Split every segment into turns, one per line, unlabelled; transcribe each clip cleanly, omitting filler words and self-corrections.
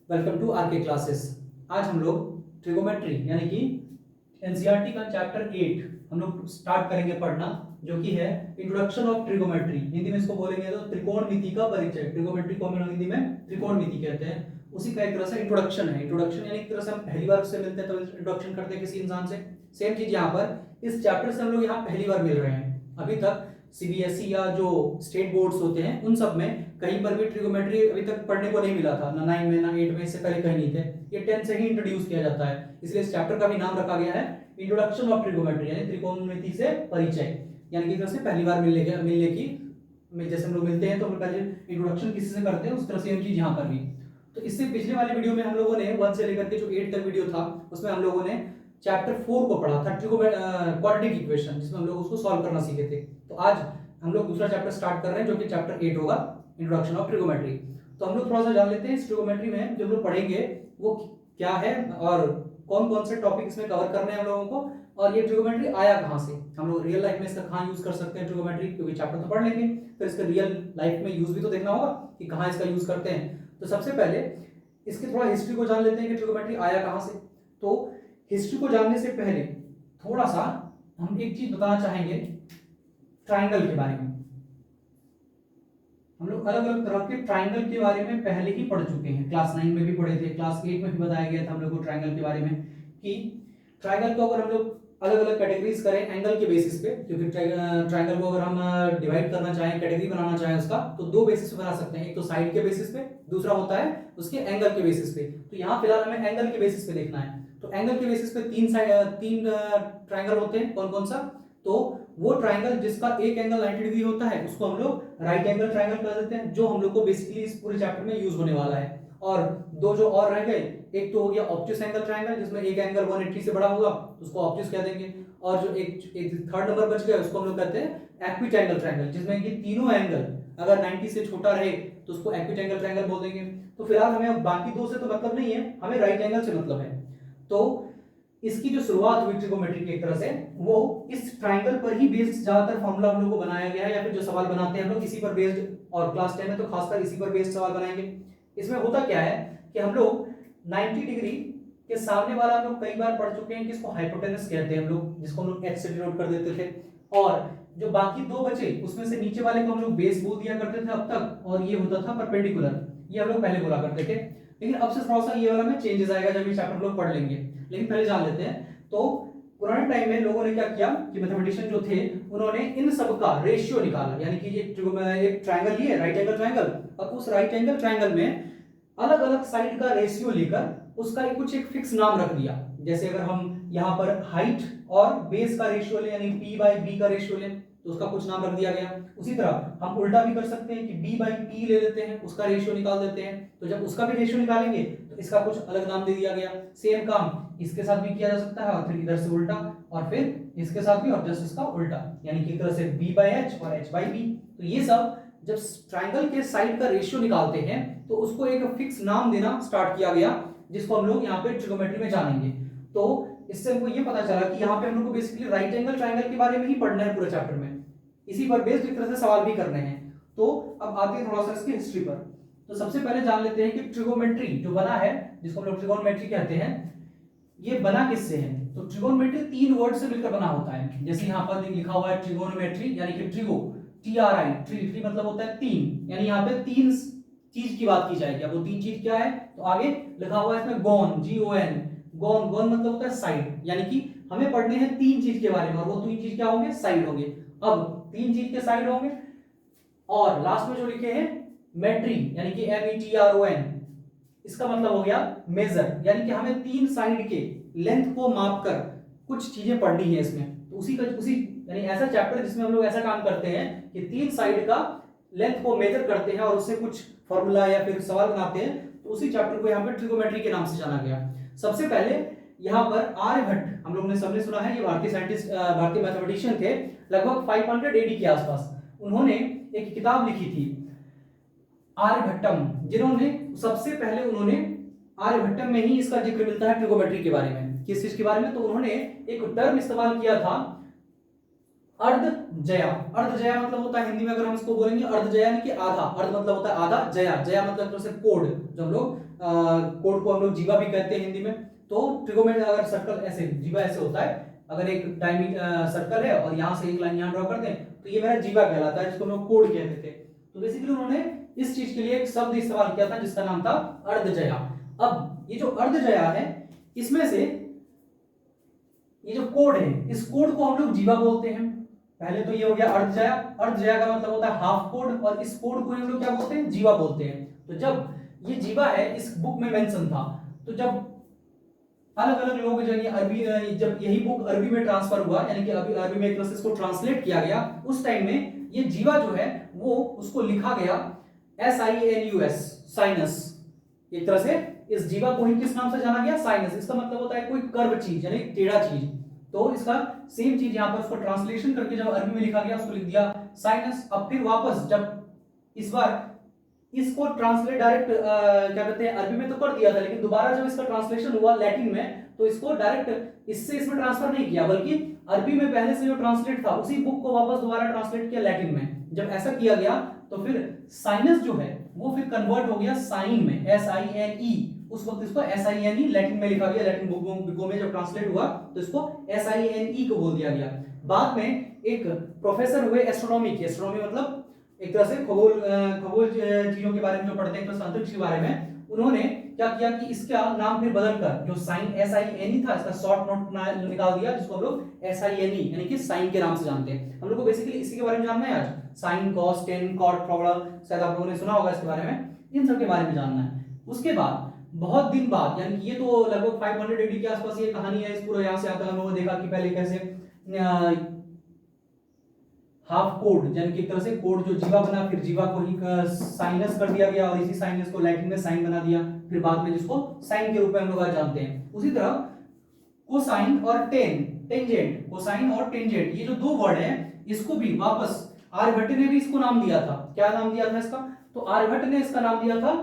Welcome to are के classes. आज हम लोग ट्रिगोमेट्री यानी कि एनसीईआरटी का चैप्टर 8 हम लोग स्टार्ट करेंगे पढ़ना, जो कि है इंट्रोडक्शन ऑफ ट्रिगोमेट्री। हिंदी में इसको बोलेंगे तो त्रिकोणमिति का परिचय। ट्रिगोमेट्री को हम लोग हिंदी में त्रिकोणमिति कहते हैं। उसी का एक तरह से इंट्रोडक्शन है। इंट्रोडक्शन यानी एक तरह से हम पहली बार उससे मिलते हैं तो इंट्रोडक्शन करते हैं किसी इंसान से। सेम चीज यहाँ पर इस चैप्टर से हम लोग यहाँ पहली बार मिल रहे हैं। अभी तक सीबीएसई या जो स्टेट बोर्ड्स होते हैं उन सब में कहीं पर भी ट्रिगोमेट्री अभी तक पढ़ने को नहीं मिला था, ना 9 में ना 8 में, इससे पहले कहीं नहीं थे। ये 10 से ही इंट्रोड्यूस किया जाता है, इसलिए इस चैप्टर का भी नाम रखा गया है इंट्रोडक्शन ऑफ ट्रिगोमेट्री यानी त्रिकोणमिति से परिचय। यानी कि से पहली बार मिलने की जैसे हम लोग मिलते हैं तो हम पहले इंट्रोडक्शन किसी से करते हैं, उस तरह सेम चीज यहाँ पर भी। तो इससे पिछले वाले वीडियो में हम लोगों ने 1 से लेकर के जो 8 तक वीडियो था उसमें हम लोगों ने चैप्टर 4 को पढ़ा था, क्वाड्रेटिक इक्वेशन, जिसमें हम लोग उसको सॉल्व करना सीखे थे। तो आज हम लोग दूसरा चैप्टर स्टार्ट कर रहे हैं जो कि चैप्टर 8 होगा, इंट्रोडक्शन ऑफ ट्रिगोमेट्री। तो हम लोग थोड़ा सा जान लेते हैं इस ट्रिगोमेट्री में जो हम लोग पढ़ेंगे वो क्या है और कौन कौन से टॉपिक इसमें कवर करने हैं हम लोगों को, और ये ट्रिगोमेट्री आया कहाँ से, हम लोग रियल लाइफ में इसका कहाँ यूज कर सकते हैं ट्रिगोमेट्री, क्योंकि चैप्टर तो पढ़ लेंगे फिर इसका रियल लाइफ में यूज भी तो देखना होगा कि कहाँ इसका यूज करते हैं। तो सबसे पहले इसकी थोड़ा हिस्ट्री को जान लेते हैं कि ट्रिगोमेट्री आया कहाँ से। तो हिस्ट्री को जानने से पहले थोड़ा सा हम एक चीज बताना चाहेंगे ट्राइंगल के बारे में। हम लोग अलग अलग तरह के ट्राइंगल के बारे में पहले ही पढ़ चुके हैं, क्लास 9 में भी पढ़े थे, क्लास 8 में भी बताया गया था हम लोग को ट्राइंगल के बारे में कि ट्राइंगल को अगर हम लोग अलग अलग कैटेगरीज करें एंगल के बेसिस पे, क्योंकि ट्राइंगल को अगर हम डिवाइड करना चाहें, कैटेगरी बनाना चाहें उसका, तो दो बेसिस पे बना सकते हैं। एक तो साइड के बेसिस पे, दूसरा होता है उसके एंगल के बेसिस पे। तो यहाँ फिलहाल हमें एंगल के बेसिस पे देखना है। तो एंगल के बेसिस पे तीन ट्राइंगल होते हैं। कौन कौन सा? तो वो ट्राइंगल जिसका एक एंगल 90 डिग्री होता है उसको हम लोग राइट एंगल ट्राइंगल कर देते हैं, जो हम लोग को बेसिकली इस पूरे चैप्टर में यूज होने वाला है। और दो जो और रह गए, एक तो हो गया ऑब्ट्यूस एंगल ट्राइंगल, जिसमें एक एंगल 180 से बड़ा होगा तो उसको ऑब्ट्यूस कह देंगे। और जो एक थर्ड नंबर बच गया उसको हम लोग कहते हैं एक्विट एंगल ट्राइंगल, जिसमें कि तीनों एंगल अगर 90 से छोटा रहे तो उसको एक्विट एंगल ट्राइंगल बोल देंगे। तो फिलहाल हमें बाकी दो से तो मतलब नहीं है, हमें राइट एंगल से मतलब है। तो इसकी जो शुरुआत हुई ट्रिगोमेट्री की एक तरह से, वो इस ट्राइंगल पर ही बेस्ड ज्यादातर फॉर्मूला हम लोग को बनाया गया है, या फिर जो सवाल बनाते हैं हम लोग इसी पर बेस्ड, और क्लास 10 में तो खासकर इसी पर बेस्ड सवाल बनाएंगे। इसमें होता क्या है कि हम लोग 90 डिग्री के सामने वाला हम लोग कई बार पढ़ चुके हैं कि इसको हाइपोटेनस कहते हैं हम लोग, जिसको हम लोग एच से डिनोट कर देते थे। और जो बाकी दो बचे उसमें से नीचे वाले को हम लोग बेस बोल दिया करते थे अब तक, और ये होता था परपेंडिकुलर, ये हम लोग पहले बोला करते थे। लेकिन अब से थोड़ा सा ये वाला में चेंजेस आएगा जब ये चैप्टर हम लोग पढ़ लेंगे। लेकिन पहले जान लेते हैं। तो पुराने टाइम में लोगों ने क्या किया कि मैथमेटिशियन जो थे उन्होंने इन सब का रेशियो निकाला, यानी कि ये एक ट्रायंगल ही है, राइट एंगल ट्रायंगल, और उस राइट एंगल ट्रायंगल में अलग अलग साइड का रेशियो लेकर उसका एक फिक्स नाम रख दिया। जैसे अगर हम यहाँ पर हाइट और बेस का रेशियो लें, यानी p बाई बी का रेशियो लें, तो उसका कुछ नाम रख दिया गया। उसी तरह हम उल्टा भी कर सकते हैं कि b बाई p ले लेते हैं, उसका रेशियो निकाल देते हैं। तो जब उसका भी रेशियो निकालेंगे तो इसका कुछ अलग नाम दे दिया गया। सेम काम इसके साथ भी किया जा सकता है, और फिर इधर से उल्टा, और फिर इसके साथ भी, और जस्ट इसका उल्टा, यानी कि एक तरह से b बाई h और h बाई b। तो ये सब जब ट्राइंगल के साइड का रेशियो निकालते हैं तो उसको एक फिक्स नाम देना स्टार्ट किया गया, जिसको हम लोग यहाँ पे ट्रिगोमेट्री में जानेंगे। तो इससे हमको ये पता चला कि यहाँ पे हम लोग को बेसिकली राइट एंगल ट्राइंगल के बारे में ही पढ़ना है पूरे चैप्टर में, इसी पर बेस्ड एक तरह से सवाल भी करने हैं। तो अब आते हैं थोड़ा सा इसकी हिस्ट्री पर। तो सबसे पहले जान लेते हैं कि ट्रिगोमेट्री जो बना है, जिसको हम लोग ट्रिगोनोमेट्री कहते हैं, ये बना किससे है। तो ट्रिगोनोमेट्री 3 वर्ड से मिलकर बना होता है। जैसे यहाँ पर लिखा हुआ है ट्रिगोनोमेट्री, यानी कि ट्रिगो, TRI, ट्री मतलब होता है 3, यानी यहाँ पे 3 चीज की बात की जाएगी। अब वो 3 चीज क्या है, तो आगे लिखा हुआ है इसमें गोन, GON, गोन, गोन मतलब होता है साइड, यानी कि हमें पढ़ने हैं 3 चीज के बारे में, और वो 3 चीज क्या होंगे, साइड होंगे। अब 3 चीज के साइड होंगे, और लास्ट में जो लिखे हैं मेट्री, यानी कि METRON, इसका मतलब हो गया मेजर, यानी कि हमें 3 साइड के लेंथ को मापकर कुछ चीजें पढ़नी है इसमें। तो उसी यानी ऐसा चैप्टर जिसमें हम लोग ऐसा काम करते हैं कि 3 साइड का लेंथ को मेजर करते हैं और उससे कुछ फॉर्मूला या फिर सवाल बनाते हैं, तो उसी चैप्टर को यहाँ पर ट्रिगोमेट्री के नाम से जाना गया। सबसे पहले यहाँ पर आर्यभट्ट, हम लोग ने सबने सुना है, ये भारतीय साइंटिस्ट, भारतीय मैथमेटिशियन थे, लगभग 500 AD के आसपास। उन्होंने एक किताब लिखी थी आर्यभट्टम, जिन्होंने सबसे पहले उन्होंने आर्यभट्टम में ही इसका जिक्र मिलता है ट्रिगोमेट्री के बारे में। किस चीज के बारे में, तो उन्होंने एक टर्म इस्तेमाल किया था अर्धजया। अर्धजया मतलब होता है हिंदी में अगर हम इसको बोलेंगे अर्धजया यानी कि आधा, अर्ध मतलब होता है आधा, जया, जया मतलब से कोड, जो हम लोग कोड को हम लोग जीवा भी कहते हैं हिंदी में। तो ट्रिगोनोमेट्री अगर सर्कल ऐसे जीवा ऐसे होता है, अगर एक सर्कल है और यहाँ से एक लाइन यहाँ ड्रॉ कर दें तो ये मेरा जीवा कहलाता है, जिसको हम लोग कोड कहते थे। तो बेसिकली उन्होंने इस चीज के लिए एक शब्द इस्तेमाल किया था जिसका नाम था अर्धजया। अब ये जो अर्धजया है, इसमें से ये जो कोड है, इस कोड को हम लोग जीवा बोलते हैं। पहले तो ये हो गया अर्धजया। अर्धजया का मतलब होता है हाफ कोड, और इस कोड को हम लोग क्या बोलते हैं, जीवा बोलते हैं। तो जब ये जीवा है इस बुक में मेंशन था, तो जब अलग अलग लोग जब यही बुक अरबी में ट्रांसफर हुआ, यानी कि अभी अरबी में एक तरह से इसको ट्रांसलेट किया गया, उस टाइम में ये जीवा जो है वो उसको लिखा गया SINUS, साइनस। एक तरह से इस जीवा को ही किस नाम से जाना गया, साइनस। इसका मतलब होता है कोई कर्व चीज, यानी टेढ़ा चीज। तो इसका सेम चीज यहाँ पर उसको ट्रांसलेशन करके जब अरबी में लिखा गया, उसको लिख दिया साइनस। अब फिर वापस जब इस बार इसको ट्रांसलेट डायरेक्ट क्या कहते हैं अरबी में तो कर दिया था, लेकिन दोबारा जब इसका ट्रांसलेशन हुआ लैटिन में, तो इसको डायरेक्ट इससे इसमें ट्रांसफर नहीं किया, बल्कि अरबी में पहले से जो ट्रांसलेट था उसी बुक को वापस दोबारा ट्रांसलेट किया लैटिन में। जब ऐसा किया गया तो फिर साइनस जो है वो फिर कन्वर्ट हो गया साइन में, SINE। उस वक्त इसको SINE लैटिन में लिखा गया, लैटिन बुकों में जब ट्रांसलेट हुआ तो इसको SINE को बोल दिया गया। बाद में एक प्रोफेसर हुए एस्ट्रोनॉमी के, एस्ट्रोनॉमी मतलब एक तरह से खगोल चीजों के बारे में जो पढ़ते हैं, अंतरिक्ष के बारे में, उन्होंने क्या किया कि इसका नाम फिर बदलकर जो साइन SINE था, इसका शॉर्ट नोट निकाल दिया, जिसको हम लोग SINE यानी कि साइन के नाम से जानते हैं। हम लोग को बेसिकली इसी के बारे में जानना है आज, sine, cos, tan, cot, probable, शायद आप लोगों ने सुना होगा इसके बारे में, इन सब के बारे में जानना है। उसके बाद बहुत दिन बाद, यानी कि ये तो लगभग 500 AD के आसपास ये कहानी है, इस पूरा यहाँ से आता है। हम लोगों ने देखा कि पहले कैसे हाफ कोड, यानी कि एक तरह से कोड जो जीवा बना, फिर जीवा को ही साइनस कर दिया गया और इसी साइनस को लैटिन में साइन बना दिया, फिर बाद में जिसको साइन के रूप में हम लोग आज जानते हैं। उसी तरह कोसाइन और टेंजेंट, कोसाइन और टेंजेंट, ये जो दो वर्ड हैं, इसको भी वापस आर्यभट्ट ने भी इसको नाम दिया था। क्या नाम दिया था इसका? तो आर्यभट्ट ने इसका नाम दिया था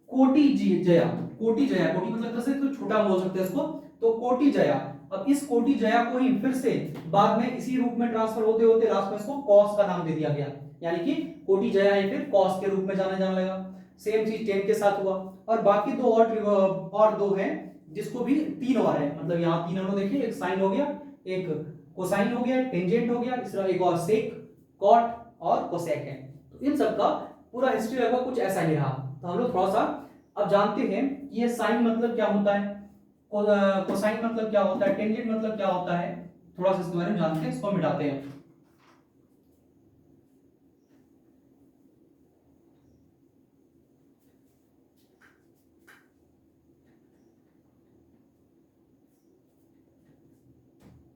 कोटि जया। कोटि जया, कोटि मतलब जैसे तो छोटा बोल सकते हैं इसको, तो कोटि जया। अब इस कोटि जया को ही फिर से बाद में इसी रूप में ट्रांसफर होते होते लास्ट में इसको कॉस का नाम दे दिया गया, यानी कि कोटि जया ही फिर कॉस के रूप में जाने लगा। सेम चीज टेन के साथ हुआ। और बाकी दो और दो हैं जिसको भी तीन और है, मतलब यहाँ तीन हम लोग देखिए, एक साइन हो गया, एक कोसाइन हो गया, टेंजेंट हो गया, इस तरह एक और सेक, कॉट और कोसेक है। तो इन सब का पूरा हिस्ट्री लगभग कुछ ऐसा ही रहा। तो हम लोग थोड़ा सा अब जानते हैं कि ये साइन मतलब क्या होता है, कोसाइन मतलब क्या होता है, टेंजेंट मतलब क्या होता है, थोड़ा सा इसके बारे में जानते हैं, इसको मिटाते हैं।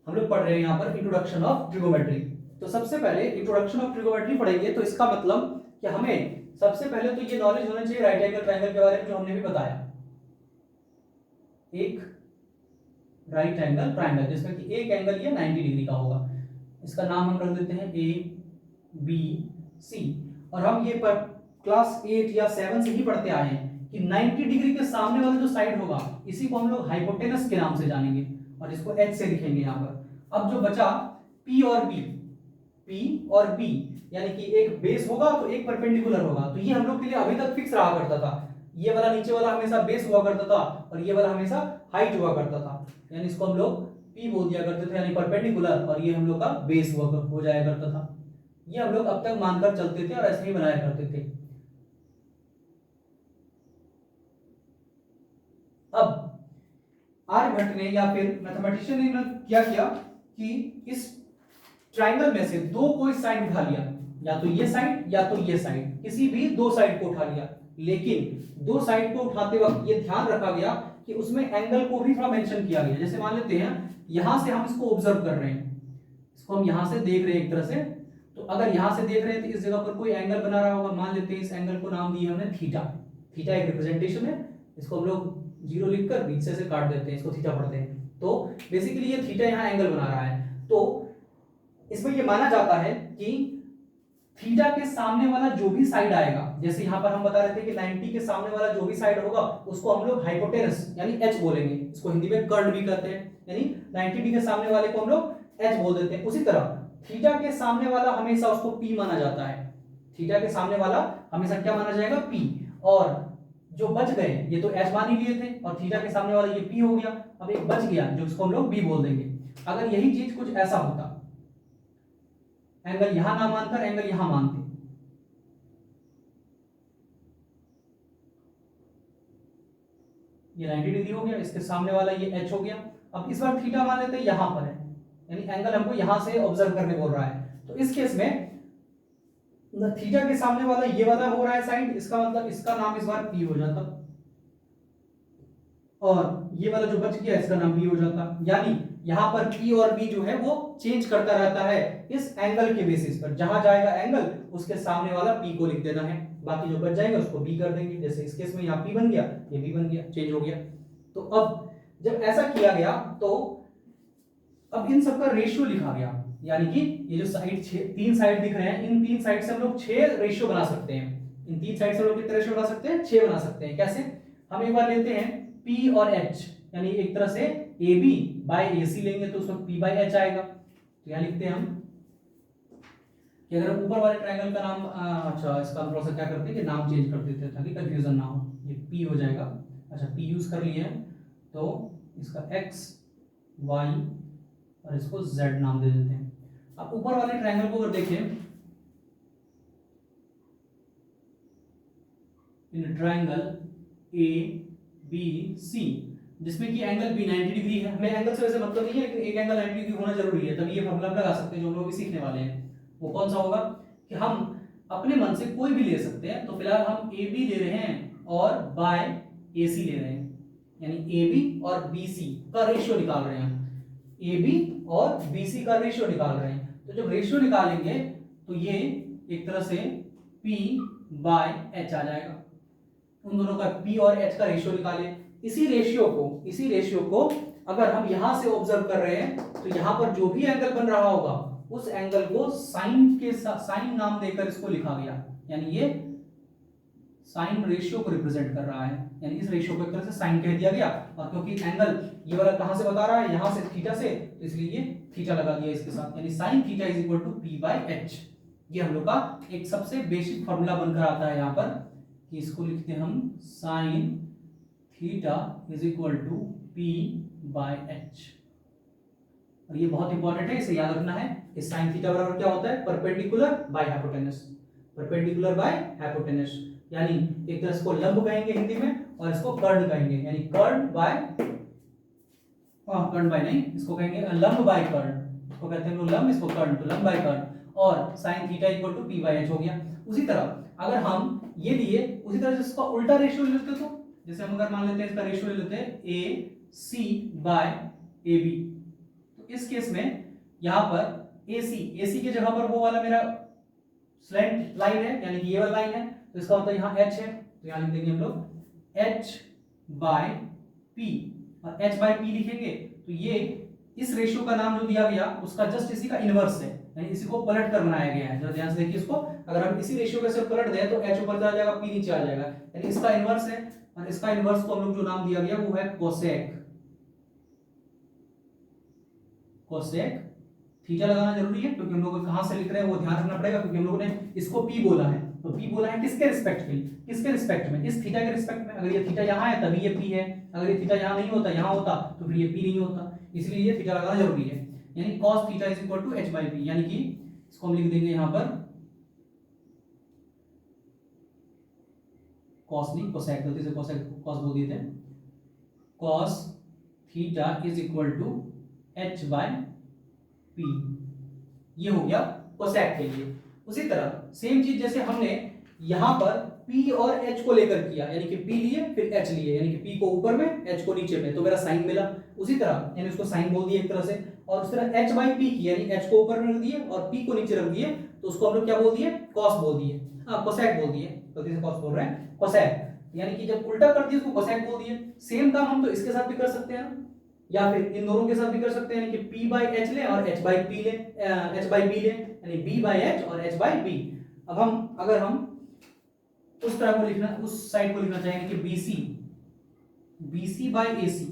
हम लोग पढ़ रहे हैं यहाँ पर इंट्रोडक्शन ऑफ ट्रिगोमेट्री। तो सबसे पहले इंट्रोडक्शन ऑफ ट्रिगोमेट्री पढ़ेंगे, तो इसका मतलब कि हमें सबसे पहले तो ये नॉलेज होना चाहिए राइट एंगल ट्रायंगल के बारे में, जो हमने भी बताया। एक राइट एंगल ट्रायंगल जिसमें कि एक एंगल ये 90 डिग्री का होगा, इसका नाम हम रख देते हैं ABC। और हम ये पर क्लास 8 या 7 से ही पढ़ते आए हैं कि 90 डिग्री के सामने वाला जो साइड होगा इसी को हम लोग हाइपोटेनस के नाम से जानेंगे, और इसको H से लिखेंगे यहाँ पर। अब जो बचा P और B, यानी कि एक बेस होगा तो एक परपेंडिकुलर होगा। तो ये हम लोग के लिए अभी तक फिक्स रहा करता था, ये वाला नीचे वाला हमेशा बेस हुआ करता था और ये वाला हमेशा हाइट हुआ करता था, यानी इसको हम लोग P बोल दिया करते थे, यानी परपेंडिकुलर, और ये हम लोग का बेस हो जाया करता था। ये हम लोग अब तक मानकर चलते थे और ऐसे ही बनाया करते थे। अब आर्यभट्ट ने या फिर मैथमेटिशियन ने क्या किया कि इस ट्राइंगल में से दो कोई साइड उठा लिया, या तो ये साइड या तो ये साइड, किसी भी दो साइड को उठा लिया। लेकिन दो साइड को उठाते वक्त ये ध्यान रखा गया कि उसमें एंगल को भी थोड़ा मेंशन किया गया। जैसे मान लेते हैं यहां से हम इसको ऑब्जर्व कर रहे हैं, इसको हम यहां से देख रहे हैं एक तरह से, तो अगर यहां से देख रहे हैं तो इस जगह पर कोई एंगल बना रहा होगा, मान लेते हैं इस एंगल को नाम दिया हमने थीटा। थीटा एक रिप्रेजेंटेशन है, इसको हम लोग जीरो लिखकर बीच से काट देते हैं, इसको थीटा पढ़ते हैं। तो बेसिकली ये थीटा यहाँ एंगल बना रहा है, तो इसमें ये माना जाता है कि थीटा के सामने वाला जो भी साइड आएगा, जैसे यहां पर हम बता रहे थे कि 90 के सामने वाला जो भी साइड होगा उसको हम लोग हाइपोटेनस यानी H बोलेंगे, इसको हिंदी में कर्ण भी कहते हैं, यानी 90 डिग्री के सामने वाले को हम लोग H बोल देते हैं। उसी तरह थीटा के सामने वाला हमेशा उसको P माना जाता है, थीटा के सामने वाला हमेशा क्या माना जाएगा, P। और जो बच गए ये तो एच मान ही लिए थे और थीटा के सामने वाला ये पी हो गया, अब एक बच गया जो इसको हम लोग बी बोल देंगे। अगर यही चीज कुछ ऐसा होता, एंगल यहां ना मानकर एंगल यहां मानते, ये 90 डिग्री हो गया, इसके सामने वाला ये एच हो गया। अब इस बार थीटा मान लेते हैं यहां पर है, यानी एंगल हमको यहां से ऑब्जर्व करने बोल रहा है, तो इस केस में थीटा के सामने वाला ये वाला हो रहा है साइड, इसका मतलब इसका नाम इस बार पी हो जाता, और ये वाला जो बच गया इसका नाम बी हो जाता। यानी यहां पर पी और बी जो है वो चेंज करता रहता है इस एंगल के बेसिस पर, जहां जाएगा एंगल उसके सामने वाला पी को लिख देना है, बाकी जो बच जाएगा उसको बी कर देंगे। जैसे इस केस में यहाँ पी बन गया, ये बी बन गया, चेंज हो गया। तो अब जब ऐसा किया गया तो अब इन सबका रेशियो लिखा गया, यानी कि ये जो साइड तीन साइड दिख रहे हैं, इन तीन साइड से हम लोग 6 रेशियो बना सकते हैं। इन तीन साइड से हम लोग कितने रेशियो बना सकते हैं? 6 बना सकते हैं। कैसे? हम एक बार लेते हैं P और H, यानी एक तरह से AB बाय AC लेंगे तो उसमें P बाय H आएगा। तो यहाँ लिखते हैं हम कि अगर हम ऊपर वाले ट्रायंगल का नाम अच्छा इसका हम थोड़ा सा क्या करते हैं कि नाम चेंज कर देते हैं ताकि कंफ्यूजन ना हो। ये P हो जाएगा, अच्छा P यूज कर लिए हैं तो इसका X Y और इसको Z नाम दे देते हैं। अब ऊपर वाले ट्रायंगल को अगर देखें, इन ट्रायंगल ABC जिसमें कि एंगल B 90 डिग्री है, हमें एंगल से वैसे मतलब नहीं है लेकिन एक एंगल 90 डिग्री होना जरूरी है, तभी ये फॉर्मूला लगा सकते हैं जो हम लोग भी सीखने वाले हैं। वो कौन सा होगा कि हम अपने मन से कोई भी ले सकते हैं, तो फिलहाल हम AB ले रहे हैं और बाय AC ले रहे हैं, यानी AB और BC का रेशियो निकाल रहे हैं। AB और BC का रेशियो निकाल रहे हैं, तो जब रेशियो निकालेंगे तो ये एक तरह से P बाय H आ जाएगा। उन दोनों का P और H का रेशियो निकाले। इसी रेशियो को अगर हम यहां से ऑब्जर्व कर रहे हैं तो यहां पर जो भी एंगल बन रहा होगा उस एंगल को साइन के साइन नाम देकर इसको लिखा गया, यानी ये साइन रेशियो को रिप्रेजेंट कर रहा है, यानी इस रेशियो को एक तरह से साइन कह दिया गया। और क्योंकि एंगल ये वाला कहां से बता रहा है, यहां से थीटा से, तो इसलिए ये थीटा लगा दिया इसके साथ, यानी sine theta is equal to P by H। ये हम लोग का एक सबसे बेसिक फॉर्मूला बनकर आता है यहाँ पर कि इसको लिखते हैं हम sine theta is equal to P by H। और ये बहुत इंपॉर्टेंट है, इसे याद रखना है कि साइन थीटा बराबर क्या होता है? Perpendicular by hypotenuse. Perpendicular by hypotenuse यानी एक तरह इसको लंब कहेंगे हिंदी में और इसको कर्ण कहेंगे, यानी कर्ण बाय कर्ण बाय नहीं, इसको कहेंगे लंब बाय कर्ण, इसको कहते हैं लंब, इसको कर्ण, तो लंब बाय कर्ण। और sin theta equal to P by H हो गया। उसी तरह अगर हम ये लिए, उसी तरह से इसका उल्टा रेशियो ले लेते तो जैसे हम अगर मान लेते हैं इसका रेशियो ले लेते हैं AC बाय AB, तो इस केस में यहां पर AC की जगह पर वो वाला मेरा स्लैंट लाइन है, यानी कि ये वाला लाइन है, तो इसका मतलब यहाँ H है, तो यहाँ लिख देंगे हम लोग H बाय P, और H बाय P लिखेंगे तो ये इस रेशियो का नाम जो दिया गया उसका जस्ट इसी का इनवर्स है, यानी इसी को पलट कर बनाया गया है। जरा ध्यान से देखिए इसको, अगर हम इसी रेशियो के से पलट दें तो H ऊपर चला जाएगा, P नीचे आ जाएगा, यानी इसका इनवर्स है। और इसका इनवर्स को हम लोग जो नाम दिया गया वो है कोसेक। कोसेक थीटा लगाना जरूरी है क्योंकि हम लोग कहां से लिख रहे हैं वो ध्यान रखना पड़ेगा, क्योंकि हम लोगों ने इसको P बोला है, तो P बोला है किसके रिस्पेक्ट में? किसके रिस्पेक्ट में? इस थीटा के रिस्पेक्ट में। अगर ये थीटा यहाँ है तभी ये P है, अगर ये थीटा यहाँ नहीं होता, यहाँ होता तो फिर ये P नहीं होता, इसलिए ये थीटा लगाना जरूरी है। यानी cos theta is equal to H by P, यानी कि इसको हम लिख देंगे यहाँ पर cos नहीं कोसेक, गलती से कोसेक cos बोल दिए थे, cos theta is equal to H by P, ये हो गया कोसेक के लिए। उसी तरह सेम चीज जैसे हमने यहां पर P और H को लेकर किया, यानी कि P लिए फिर H लिए, यानी कि P को ऊपर में H को नीचे में, तो मेरा साइन मिला। उसी तरह यानी उसको साइन बोल दिए एक तरह से, और उस तरह H बाई P की, यानी H को ऊपर में रख दिए और P को नीचे रख दिए, तो उसको हम लोग क्या बोल दिए? कॉस बोल दिए, कोसेक बोल दिए, गलती से कॉस बोल रहे हैं, कोसेक, यानी कि जब उल्टा कर दिए उसको कोसेक बोल दिए। सेम काम हम तो इसके साथ भी कर सकते हैं, या फिर इन दोनों के साथ भी कर सकते हैं, यानी कि P बाई H ले और H बाई P ले, H बाई B ले, यानी B बाई H और H बाई B। अब हम अगर हम उस तरह को लिखना, उस साइड को लिखना चाहेंगे कि BC बाई AC,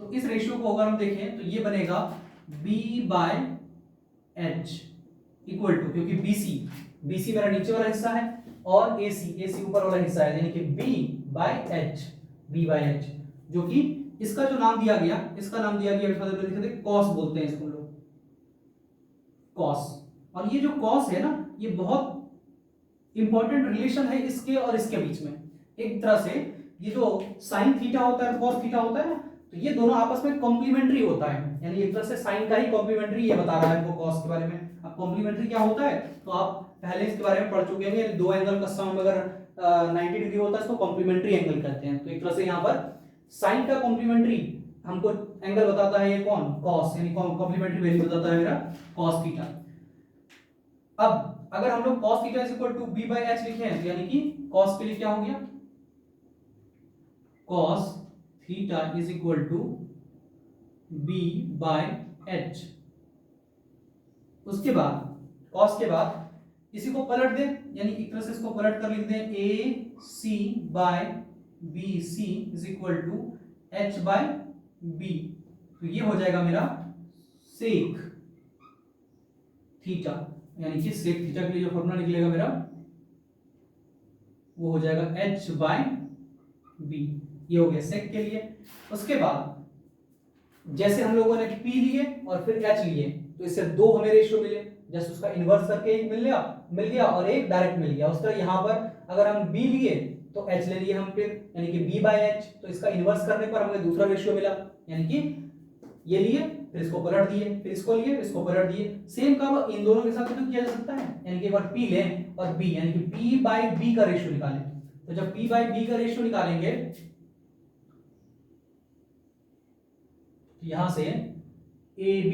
तो इस रेशियो को अगर हम देखें तो ये बनेगा B by H equal to, क्योंकि BC BC मेरा नीचे वाला हिस्सा है और AC ऊपर वाला हिस्सा है, यानी कि B बाय एच, जो कि इसका जो नाम दिया गया, इसका नाम दिया गया लिखे थे कॉस बोलते हैं इसको लोग, कॉस। और ये जो कॉस है ना, ये बहुत इंपॉर्टेंट रिलेशन है इसके और इसके बीच में। एक तरह से ये जो साइन थीटा होता है, कॉस थीटा होता है ना, तो ये दोनों आपस में कॉम्प्लीमेंट्री होता है, यानी एक तरह से साइन का ही कॉम्प्लीमेंट्री ये बता रहा है हमको कॉस के बारे में। अब कॉम्प्लीमेंट्री क्या होता है तो आप पहले इसके बारे में पढ़ चुके हैं, दो एंगल का सम अगर 90 डिग्री होता है इसको कॉम्प्लीमेंट्री एंगल कहते हैं। तो एक तरह से यहाँ पर साइन का कॉम्प्लीमेंट्री हमको एंगल बताता है ये कौन, कॉस, यानी कॉम्प्लीमेंट्री वैल्यू बताता है मेरा कॉस थीटा। अब अगर हम लोग cos theta is equal to b by h लिखे हैं, तो यानी कि cos के लिए क्या हो गया, cos theta is equal to b by h। उसके बाद cos के बाद इसी को पलट दें, यानी एक तरह से इसको पलट कर लिख दें AC by BC is equal to h by b। तो ये हो जाएगा मेरा सेक थीटा, यानी कि सेक थीटा के लिए जो फॉर्मूला निकलेगा मेरा वो हो जाएगा h बाय b। ये हो गया सेक के लिए। उसके बाद जैसे हम लोगों ने p लिए और फिर h लिए, तो इससे दो हमें रेशियो मिले, जैसे उसका इन्वर्स करके एक मिल गया और एक डायरेक्ट मिल गया। उस तरह यहाँ पर अगर हम b लिए तो h ले लिए हम फिर, यानी कि b बाय h, तो इसका इन्वर्स करने पर हमें दूसरा रेशियो मिला, यानी कि ये लिए फिर इसको पलट दिए, फिर इसको लिए इसको पलट दिए। सेम काम इन दोनों के साथ तो किया जा सकता है, यानी कि एक बार p लें और b, यानी कि p बाय b का रेशियो निकालें। तो जब p बाय b का रेशियो निकालेंगे तो यहां से AB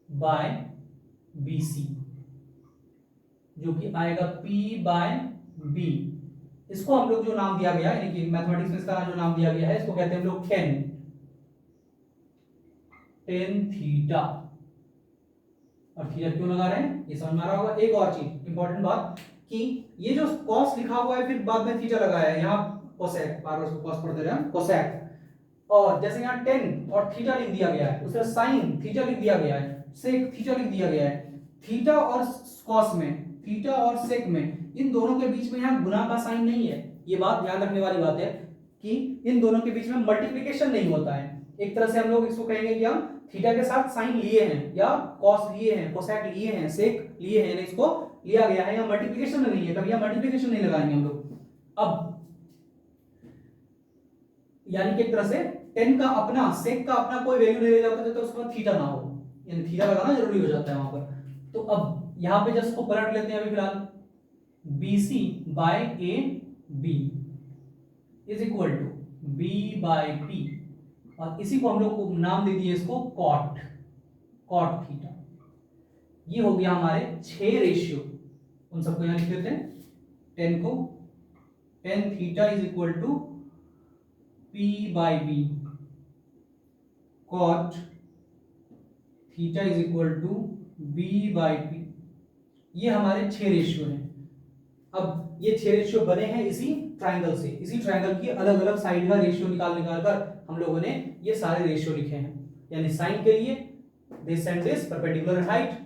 बाय BC जो कि आएगा p बाय b। इसको हम लोग जो नाम दिया गया, यानी कि मैथमेटिक्स में इसका जो नाम दिया गया है, इसको कहते हैं हम लोग टेन थीटा। और थीटा क्यों लगा रहे हैं ये समझ में आ रहा होगा। एक और चीज इंपॉर्टेंट बात कि ये जो कॉस लिखा हुआ है फिर बाद में थीटा लगाया है, यहाँ कोसेक, बार बार उसको कॉस पढ़ते रहे कोसेक। और जैसे यहाँ टेन और थीटा लिख दिया गया है, उसमें साइन थीटा लिख दिया गया है, सेक थीटा लिख दिया गया है। थीटा और कॉस में, थीटा और सेक में, इन दोनों के बीच में यहाँ गुना का साइन नहीं है। ये बात ध्यान रखने वाली बात है कि इन दोनों के बीच में मल्टीप्लिकेशन नहीं होता है। एक तरह से हम लोग इसको कहेंगे कि हम थीटा के साथ साइन लिए हैं या कॉस लिए हैं, कोसेक लिए हैं, सेक लिए हैं, यानी इसको लिया गया है, या मल्टीप्लिकेशन नहीं है, कभी यहाँ मल्टीप्लिकेशन नहीं लगाएंगे हम लोग। अब यानी कि एक तरह से टेन का अपना, सेक का अपना कोई वैल्यू नहीं ले जाता जब तक उसके बाद थीटा ना हो, यानी थीटा लगाना जरूरी हो जाता है वहां पर। तो अब यहाँ पे जस्ट को पलट लेते हैं अभी फिलहाल, BC by AB is equal to B by P, और इसी को हम लोग को नाम दे दिए इसको कॉट थीटा। ये हो गया हमारे 6 रेशियो, उन सबको यहां लिख देते हैं। Tan theta is equal to P by B, cot theta is equal to B by P। ये हमारे 6 रेशियो हैं। अब ये 6 रेशियो बने हैं इसी ट्राइंगल से, इसी ट्राइंगल की अलग अलग साइड का रेशियो निकाल कर हम लोगों ने ये सारे रेशियो लिखे हैं। यानी साइन के लिए this and this perpendicular height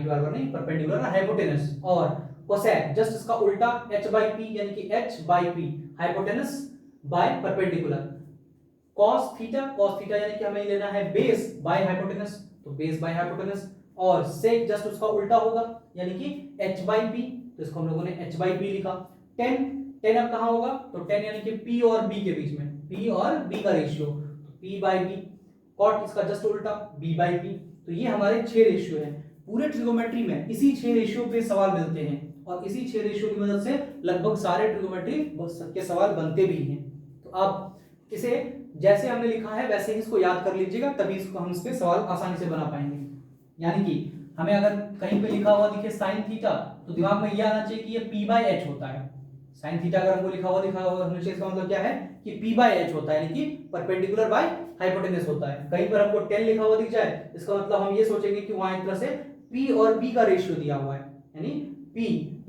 बराबर नहीं, परपेंडिकुलर हाइपोटेनस, और कोसेक जस्ट इसका उल्टा h बाय p, यानी कि h by p hypotenuse by perpendicular. cos theta यानी कि हमें लेना है बेस बाय हाइपोटेनस, तो बेस बाय हाइपोटेनस, और सेक जस्ट उसका उल्टा होगा, यानी कि h बाय p, तो इसको हम लोगों ने h बाय p लिखा। टेन अब कहां होगा, तो 10 यानी कि p और b के बीच में, p और b का रेशियो, तो p बाय b, कॉट इसका जस्ट उल्टा b बाय p। तो ये हमारे 6 रेशियो हैं। पूरे ट्रिगोमेट्री में इसी 6 रेशियो पे सवाल मिलते हैं, और इसी 6 रेशियो की मदद से लगभग सारे ट्रिगोमेट्री के सवाल बनते भी हैं। तो आप इसे जैसे हमने लिखा है वैसे ही इसको याद कर लीजिएगा, तभी इसको हम इस पे सवाल आसानी से बना पाएंगे। यानी कि हमें अगर कहीं पे लिखा हुआ दिखे साइन थीटा, तो दिमाग में ये आना चाहिए कि ये p बाय h होता है। साइन थीटा अगर हमको लिखा हुआ हमेशा इसका मतलब क्या है कि p बाय h होता है, यानी कि परपेंडिकुलर बाय हाइपोटेनस होता है। कहीं पर हमको 10 लिखा हुआ दिख जाए, इसका मतलब हम ये सोचेंगे कि वहां एक तरह से p और b का रेशियो दिया हुआ है, यानी p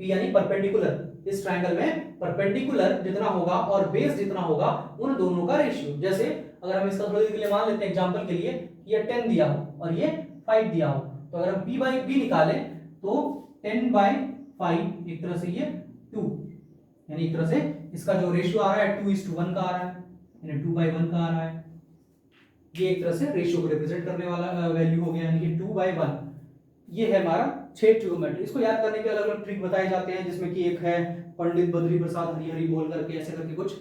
यानी परपेंडिकुलर, इस ट्रायंगल में परपेंडिकुलर जितना होगा और बेस जितना होगा उन दोनों का रेशियो। जैसे अगर हम इसका थोड़ी देर के लिए मान लेते हैं एग्जांपल के लिए, ये 10 दिया हो और ये 5 दिया हो, तो अगर हम p बाय b निकालें तो 10/5 एक तरह से ये 2, यानी एक तरह से इसका जो रेशियो आ रहा है 2:1 का आ रहा है, यानी 2/1 का आ रहा है। ये एक तरह से रेशियो को रिप्रेजेंट करने वाला वैल्यू हो गया, यानी कि 2/1। ये है हमारा छेद ट्रिगोनोमेट्री। इसको याद करने के अलग अलग ट्रिक बताए जाते हैं, जिसमें कि एक है पंडित बद्री प्रसाद हरिहरी बोल करके ऐसे करके कुछ,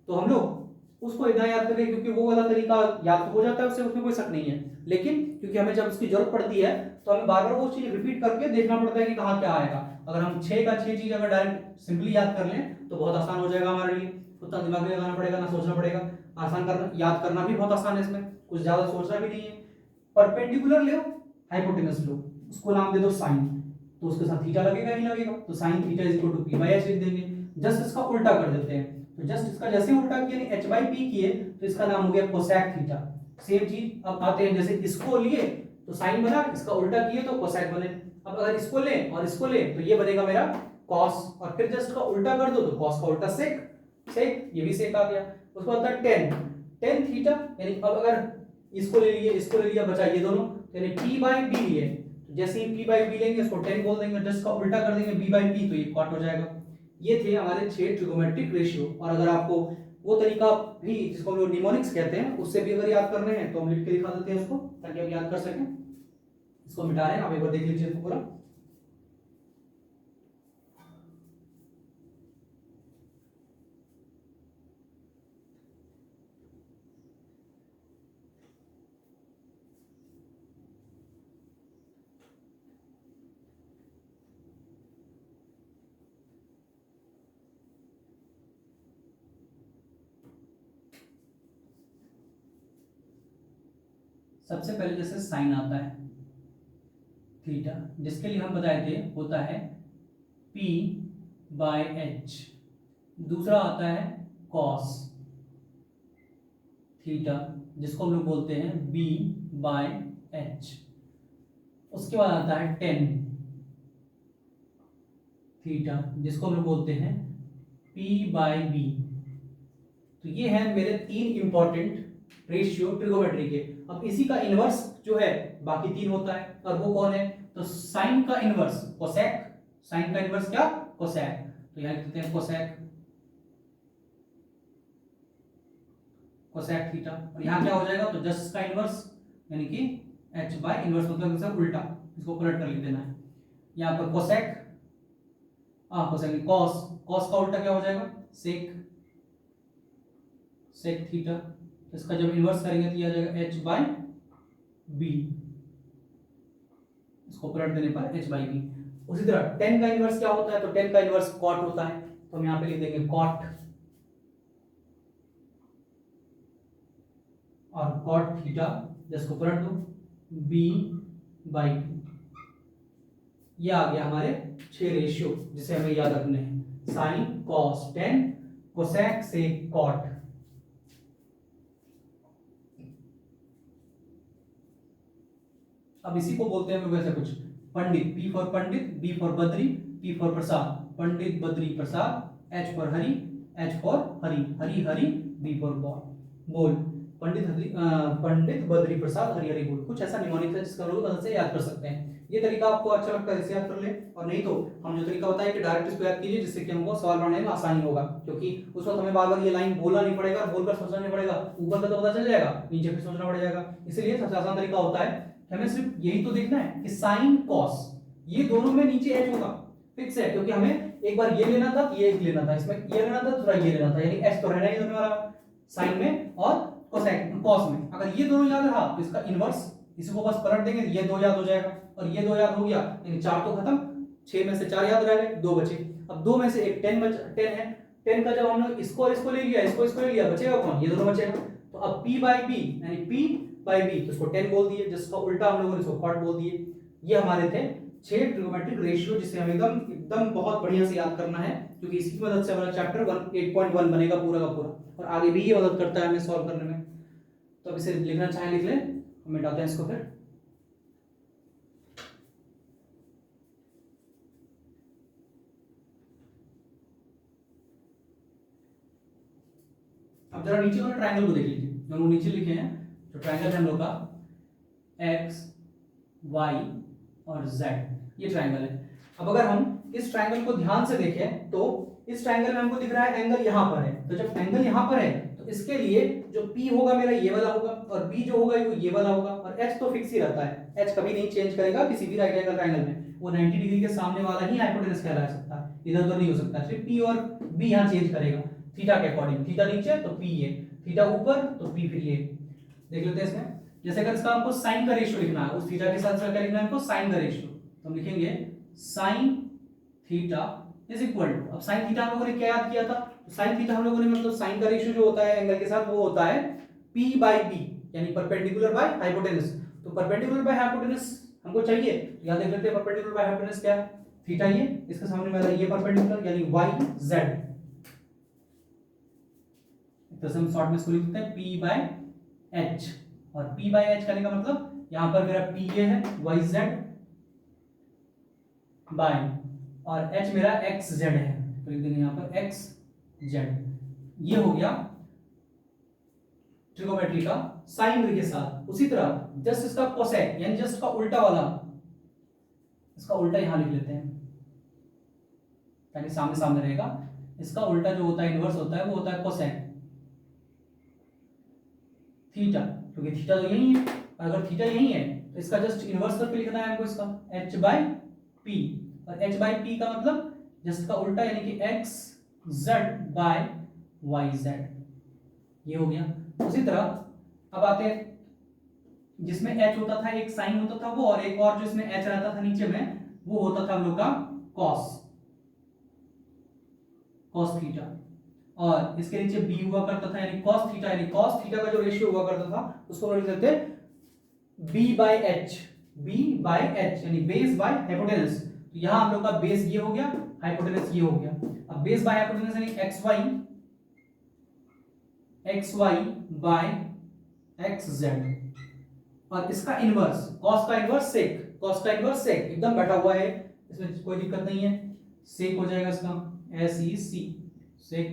तो हम लोग उसको इतना याद करें क्योंकि वो वाला तरीका याद तो हो जाता है उससे, उसमें कोई शक नहीं है, लेकिन क्योंकि हमें जब उसकी जरूरत पड़ती है तो हमें बार बार वो चीज रिपीट करके देखना पड़ता है कि कहाँ क्या आएगा। अगर हम 6 का 6 चीज अगर डायरेक्ट सिंपली याद कर लें तो बहुत आसान हो जाएगा हमारे लिए, उतना दिमाग में लगाना पड़ेगा ना सोचना पड़ेगा, आसान करना याद करना भी बहुत आसान है, इसमें कुछ ज्यादा सोचना भी नहीं है। परपेंडिकुलर लो, हाइपोटेनस लो, उसको नाम दे दो साइन, तो उसके साथ थीटा लगेगा ही लगेगा, तो sine theta is equal to P by H लिख देंगे। जस्ट इसका उल्टा कर देते हैं, तो जस्ट इसका जैसे उल्टा किया यानी एच बाई पी किए तो इसका नाम हो गया कोसेक थीटा। सेम चीज अब आते हैं, जैसे इसको लिए तो साइन बना, इसका उल्टा किए तो कोसेक बने। अब अगर इसको लें और इसको लें तो ये बनेगा मेरा कॉस, और फिर जस्ट का उल्टा कर दो तो कॉस का उल्टा सेक, सेक ये भी सेक आ गया। उसके बाद टेन, टेन थीटा, यानी अब अगर इसको ले लिए इसको ले लिया, बचा ये दोनों, यानी p बाई b लिए, तो जैसे ही p बाई b लेंगे इसको 10 बोल देंगे, जस्ट का उल्टा कर देंगे b बाई p, तो ये कॉट हो जाएगा। ये थे हमारे 6 ट्रिगोमेट्रिक रेशियो। और अगर आपको वो तरीका भी जिसको हम लोग निमोनिक्स कहते हैं उससे भी अगर याद करने हैं तो हम लिख के दिखा देते हैं उसको, ताकि आप याद कर सकें। इसको मिटा रहे हैं, आप एक बार देख लीजिए इसको पूरा। सबसे पहले जैसे साइन आता है थीटा, जिसके लिए हम बताए थे होता है p बाय h। दूसरा आता है कॉस थीटा, जिसको हम लोग बोलते हैं b बाय h। उसके बाद आता है टेन थीटा, जिसको हम लोग बोलते हैं p बाय b। तो ये है मेरे 3 इंपॉर्टेंट रेशियो ट्रिगोमेट्री के। अब इसी का इनवर्स जो है बाकी 3 होता है, और वो कौन है, तो साइन का इनवर्स कोसेक, साइन का इनवर्स क्या, कोसेक, तो यहां लिखते हैं कोसेक, कोसेक थीटा। और यहां क्या हो जाएगा, तो जस्ट का इनवर्स यानी कि h बाय इनवर्स, मतलब इसका उल्टा, इसको पलट कर लिख देना है। यहां पर कोसेक, कोसेक कॉस, कॉस का उल्टा क्या हो जाएगा, सेक, सेक थीटा। इसका जब इन्वर्स करेंगे तो यह आ जाएगा h बाई बी, इसको पलट देने पर h बाई बी। उसी तरह टेन का इन्वर्स क्या होता है, तो टेन का इन्वर्स कॉट होता है, तो हम यहाँ पे लिख देंगे कॉट, और कॉट थीटा जिसको पलट दो b बाई 2। ये आ गया हमारे 6 रेशियो जिसे हमें याद रखने हैं, sine cos tan, cosec sec cot. अब इसी को बोलते हैं वैसे कुछ Pandit, P for Pandit, B for Badri, P for Prasad, Pandit Badri Prasad, H for Hari, H for Hari, Hari Hari, B for ball, बोल, पंडित हरि, पंडित बद्री प्रसाद हरि हरि बोल। कुछ ऐसा निमोनिक है जिसका लोग मदद से याद कर सकते हैं। ये तरीका आपको अच्छा लगता है इसे याद कर ले, और नहीं तो हम जो तरीका बताया कि डायरेक्ट इसको याद कीजिए, जिससे कि हमको सवाल बनाने में आसानी होगा, क्योंकि उस वक्त हमें बार बार ये लाइन बोलना नहीं पड़ेगा, बोलकर सोचना नहीं पड़ेगा, ऊपर का तो पता चल जाएगा, नीचे फिर सोचना पड़ जाएगा। इसलिए सबसे आसान तरीका होता है हमें सिर्फ यही तो देखना है कि साइन कॉस ये दोनों में नीचे एच होगा, फिक्स है, क्योंकि हमें एक बार ये लेना था, ये एक लेना था, इसमें ये लेना था, दूसरा ये लेना था, यानी एच तो रहना ही दोनों वाला साइन में और कोसेक कॉस में। अगर ये दोनों याद रहा तो इसका इनवर्स, इसको बस पलट देंगे, ये 2 याद हो जाएगा, और ये 2 याद हो गया, यानी 4 तो खत्म, 6 में से 4 याद रह गए, 2 बचे। अब 2 में से एक 10 है, 10 का जब हम लोग इसको और इसको ले लिया, इसको ले लिया, बचेगा कौन, ये दोनों बचेगा। तो अब p बाई b यानी p बाई b, तो इसको 10 बोल दिए, जिसका उल्टा हम लोगों ने इसको कॉट बोल दिए। ये हमारे थे 6 ट्रिगोमेट्रिक रेशियो, जिसे हमें एकदम एकदम बहुत बढ़िया से याद करना है, क्योंकि इसकी मदद से हमारा चैप्टर 8.1 बनेगा पूरा का पूरा, और आगे भी ये मदद करता है हमें सॉल्व करने में। तो अब इसे लिखना चाहें लिख लें, हम मिटाते हैं इसको फिर। अब जरा नीचे वाले ट्रायंगल को देख लीजिए, जो हम नीचे लिखे हैं, जो ट्रायंगल है हम लोग का x y और z, ये ट्रायंगल है। अब अगर हम इस ट्रायंगल को ध्यान से देखें तो इस ट्रायंगल में हमको दिख रहा है एंगल यहाँ पर है, तो जब एंगल यहाँ पर है तो इसके लिए जो P होगा मेरा ये वाला होगा और B जो होगा वो ये वाला होगा और H तो फिक्स ही रहता है, H कभी नहीं चेंज करेगा किसी भी राइट एंगल ट्रायंगल में, वो 90 डिग्री के सामने वाला ही हाइपोटेनस कहला सकता है, इधर तो नहीं हो सकता। सिर्फ P और B यहाँ चेंज करेगा थीटा के अकॉर्डिंग, थीटा नीचे तो P ये, थीटा ऊपर तो P फिर ये। देख लेते हैं इसमें, जैसे अगर इसका हमको साइन का रेशियो लिखना है, उस थीटा के साथ क्या लिखना है हमको, साइन का रेशियो, तो हम लिखेंगे sine theta is equal to, अब साइन थीटा हम लोगों ने क्या याद किया था, तो साइन थीटा हम लोगों ने मतलब साइन का रेशियो जो होता है एंगल के साथ वो होता है P बाय B, यानी परपेंडिकुलर बाय हाइपोटेनस। तो परपेंडिकुलर बाय हाइपोटेनस हमको चाहिए, तो यहां देख लेते हैं परपेंडिकुलर बाय हाइपोटेनस क्या है, थीटा ये, इसके सामने वाला ये परपेंडिकुलर यानी YZ, तो हम शॉर्ट में इसको लिख देते हैं P बाय H, और P बाय H करने का मतलब यहां पर मेरा P ये है YZ बाय और H मेरा XZ है, तो लिख देंगे यहाँ पर XZ। ये हो गया ट्रिगोमेट्री का साइन के साथ। उसी तरह जस्ट इसका कोसेक यानी जस्ट का उल्टा वाला, इसका उल्टा यहां लिख लेते हैं ताकि सामने सामने रहेगा। इसका उल्टा जो होता है इनवर्स होता है वो होता है कोसेक थीटा, क्योंकि थीटा तो यही है, अगर थीटा यही है तो इसका जस्ट इनवर्स करके लिखना है हमको इसका H बाय P, और H बाय P का मतलब जस्ट का उल्टा यानी कि XZ बाय YZ, ये हो गया। उसी तरह अब आते हैं जिसमें H होता था, एक साइन होता था वो, और एक और जो इसमें H रहता था नीचे में वो होता था हम लोग का cos थीटा, और इसके नीचे B हुआ करता था यानी cos थीटा, यानी cos थीटा का जो रेशियो हुआ करता था उसको लिख देते B by H, B by H यानी बेस बाय हाइपोटेनस। तो यहां हम लोग का बेस ये हो गया, हाइपोटेनस ये हो गया। अब बेस बाय हाइपोटेनस यानी xy बाय xz, और इसका इनवर्स cos का इनवर्स sec, cos का इनवर्स sec एकदम बैठा हुआ है, इसमें कोई दिक्कत नहीं है, sec हो जाएगा इसका SEC, sec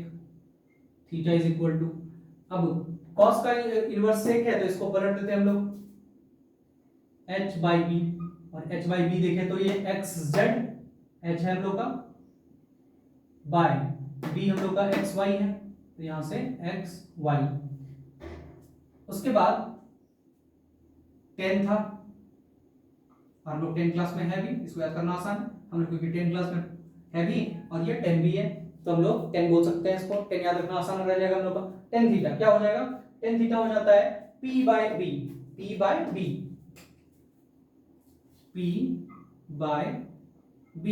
theta is equal to, अब cos का इनवर्स sec है तो इसको पलट देते हैं हम लोग h बाय b, और h बाय b देखें तो ये xz h है हम लोग का, बाय b हम लोग का xy है, तो यहां से xy। उसके बाद tan था, हम लोग 10 क्लास में है भी, इसको याद करना आसान है हम लोग, क्योंकि 10 क्लास में है भी और ये 10 भी है, तो हम लोग 10 बोल सकते हैं इसको, 10 याद रखना आसान रह जाएगा हम लोग का। tan थीटा क्या हो जाएगा, tan थीटा हो जाता है P by B, P by B, P by B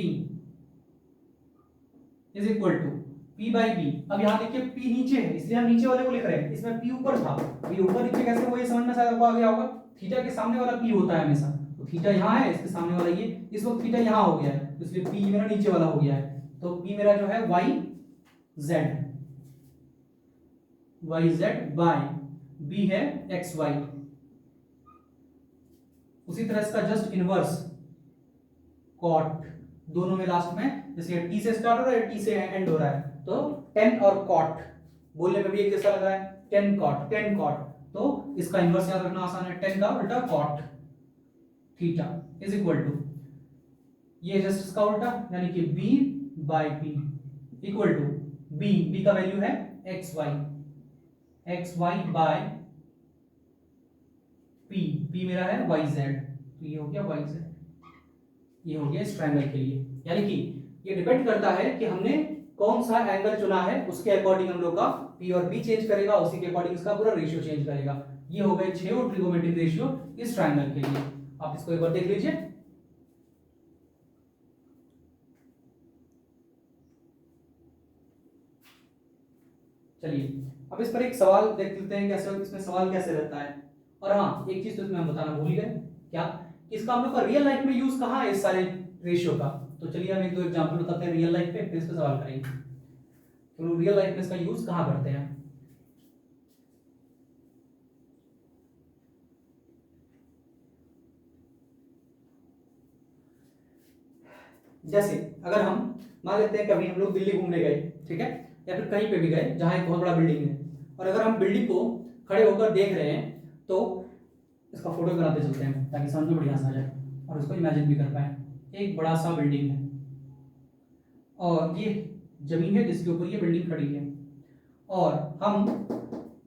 is equal to P by B। अब यहाँ देखिए P नीचे है इसलिए हम नीचे वाले को लिख रहे हैं, इसमें P ऊपर था, P ऊपर नीचे कैसे हुआ ये समझ में शायद आपको आ गया होगा। थीटा के सामने वाला P होता है हमेशा, तो थीटा यहाँ है, इसके सामने वाला ये, इस वक्त थीटा यहाँ हो गया है, इसलिए P मेरा नीचे वाला हो गया है, तो P मेरा जो है YZ बाय B है XY। उसी तरह इसका जस्ट इनवर्स cot, दोनों में लास्ट में जैसे टी से स्टार्ट हो रहा है टी से एंड हो रहा है, तो tan और cot बोलने में भी एक जैसा लग रहा है, tan cot, तो इसका इनवर्स याद रखना आसान है, tan का उल्टा cot theta is equal to, ये जस्ट इसका उल्टा यानी कि B by P equal to B का वैल्यू है XY बाय P मेरा है YZ, तो ये हो गया YZ, ये हो गया इस ट्रायंगल के लिए। यानी कि ये डिपेंड करता है कि हमने कौन सा एंगल चुना है, उसके अकॉर्डिंग हम लोग का P और B चेंज करेगा, उसी के अकॉर्डिंग इसका पूरा रेशियो चेंज करेगा। ये हो गए 6 ट्रिगोमेट्रिक रेशियो इस ट्रायंगल के लिए, आप इसको एक बार देख लीजिए। चलिए अब इस पर एक सवाल देख लेते हैं कैसे, इसमें सवाल कैसे रहता है। और हाँ एक चीज तो इसमें हम बताना भूल गए, क्या इसका हम लोग का रियल लाइफ में यूज कहाँ है इस सारे रेशियो का, तो चलिए हम एक दो एग्जांपल बताते हैं रियल लाइफ पे, फिर इस पे सवाल करेंगे। तो रियल लाइफ में इसका यूज कहाँ करते हैं, जैसे अगर हम मान लेते हैं कभी हम लोग दिल्ली घूमने गए, ठीक है, या फिर कहीं पे भी गए जहां एक बहुत बड़ा बिल्डिंग है, और अगर हम बिल्डिंग को खड़े होकर देख रहे हैं तो इसका फोटो बनाते चलते हैं ताकि समझ में बढ़िया आ जाए और उसको इमेजिन भी कर पाए। एक बड़ा सा बिल्डिंग है और ये जमीन है जिसके ऊपर ये बिल्डिंग खड़ी है, और हम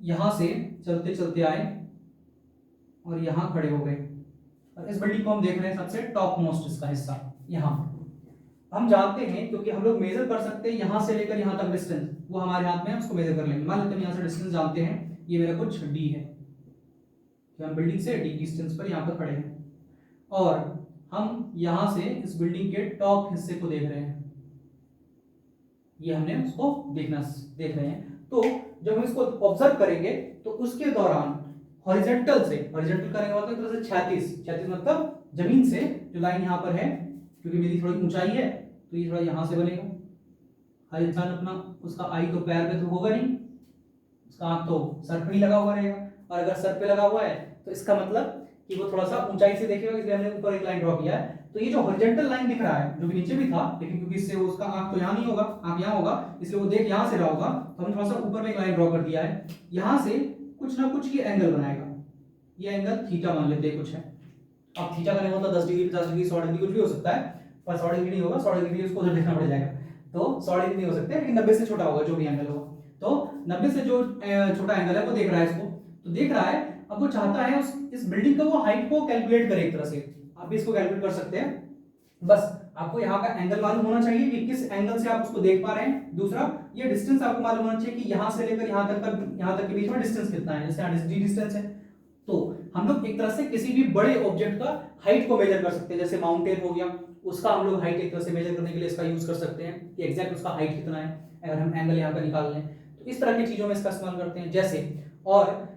यहाँ से चलते चलते आए और यहाँ खड़े हो गए, और इस बिल्डिंग को हम देख रहे हैं सबसे टॉप मोस्ट इसका हिस्सा यहाँ। हम जानते हैं क्योंकि हम लोग मेजर कर सकते हैं यहाँ से लेकर यहाँ तक डिस्टेंस, वो हमारे हाथ में है, उसको मेजर कर लेंगे। मान लेते हैं यहाँ से डिस्टेंस जानते हैं, ये मेरा कुछ डी है, कि हम बिल्डिंग से डी डिस्टेंस पर यहाँ पर खड़े हैं, और हम यहाँ से इस बिल्डिंग के टॉप हिस्से को देख रहे हैं, ये हमने उसको देख रहे हैं। तो जब हम इसको ऑब्जर्व करेंगे तो उसके दौरान हॉरिजॉन्टल करेंगे मतलब तरह से क्षैतिज मतलब जमीन से जो लाइन यहाँ पर है, क्योंकि मेरी थोड़ी ऊंचाई है तो ये थोड़ा यहाँ से बनेगा। हर इंसान अपना उसका आई तो पैर पे तो होगा नहीं, उसका आंख तो सर पे ही लगा हुआ रहेगा, और अगर सर पे लगा हुआ है तो इसका मतलब कि वो थोड़ा सा ऊंचाई से देखेगा, इसलिए हमने ऊपर एक लाइन ड्रॉ किया है। तो ये जो हॉरिजॉन्टल लाइन दिख रहा है, जो कि नीचे भी था, लेकिन क्योंकि इससे उसका आंख तो यहाँ नहीं होगा, आंख यहाँ होगा, इसलिए वो देख यहाँ से रहा होगा, तो हमने थोड़ा सा ऊपर में एक लाइन ड्रॉ कर दिया है। यहाँ से कुछ ना कुछ ये एंगल बनाएगा, ये एंगल थीटा मान लेते हैं कुछ है। अब थीटा का मतलब 10 डिग्री 50 डिग्री 100 डिग्री कुछ भी हो सकता है, पर 100 डिग्री नहीं होगा, 100 डिग्री उसको उधर देखना पड़ जाएगा, तो 100 डिग्री नहीं हो सकते, लेकिन 90 से छोटा होगा जो भी एंगल होगा। तो 90 से जो छोटा एंगल है वो देख रहा है इसको, तो देख रहा है, अब वो चाहता है इस बिल्डिंग का वो हाइट को कैलकुलेट करे एक तरह से। आप भी इसको कैलकुलेट कर सकते हैं, बस आपको यहाँ का एंगल मालूम होना चाहिए कि किस एंगल से आप उसको देख पा रहे हैं। दूसरा, ये डिस्टेंस आपको मालूम होना चाहिए कि यहाँ से लेकर यहाँ तक के बीच में डिस्टेंस कितना है, जैसे यहाँ डी डिस्टेंस है। तो हम लोग एक तरह से किसी भी बड़े ऑब्जेक्ट का हाइट को मेजर कर सकते हैं, जैसे माउंटेन हो गया, उसका हम लोग हाइट एक तरह से मेजर करने के लिए इसका यूज कर सकते हैं कि एग्जैक्ट उसका हाइट कितना है, अगर हम एंगल यहाँ का निकाल लें तो इस तरह की चीजों में इसका इस्तेमाल करते हैं। जैसे और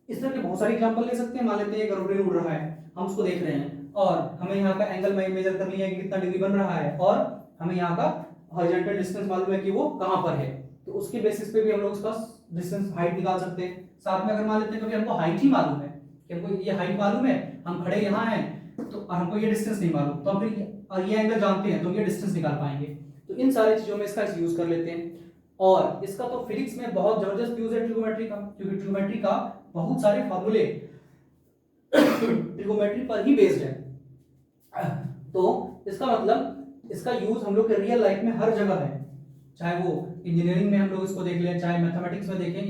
इस तरह के बहुत सारे एग्जांपल ले सकते हैं। मान लेते हैं एक एरोप्लेन उड़ रहा है, हम उसको देख रहे हैं और हमें यहाँ का एंगल मेजर कर लिया है कि कितना डिग्री बन रहा है, और हमें यहाँ का हॉरिजॉन्टल डिस्टेंस मालूम है कि वो कहाँ पर है, तो उसके बेसिस पे भी हम लोग उसका डिस्टेंस हाइट निकाल सकते हैं। साथ में अगर मान लेते हैं कभी हमको हाइट ही मालूम है कि हमको ये हाइट मालूम है, हम खड़े यहाँ हैं, तो हमको ये डिस्टेंस नहीं मालूम, तो हम फिर ये एंगल जानते हैं तो ये डिस्टेंस निकाल पाएंगे। तो इन सारी चीजों में इसका यूज कर लेते हैं। और इसका तो फिजिक्स में बहुत जबरदस्त यूज है ट्रिगोमेट्री का, क्योंकि ट्रिगोमेट्री का बहुत सारे फॉर्मूले ट्रिगोमेट्री पर ही बेस्ड है। तो इसका मतलब इसका यूज हम लोग के रियल लाइफ में हर जगह है, चाहे वो इंजीनियरिंग में हम लोग इसको देख लें, चाहे मैथमेटिक्स में देखें,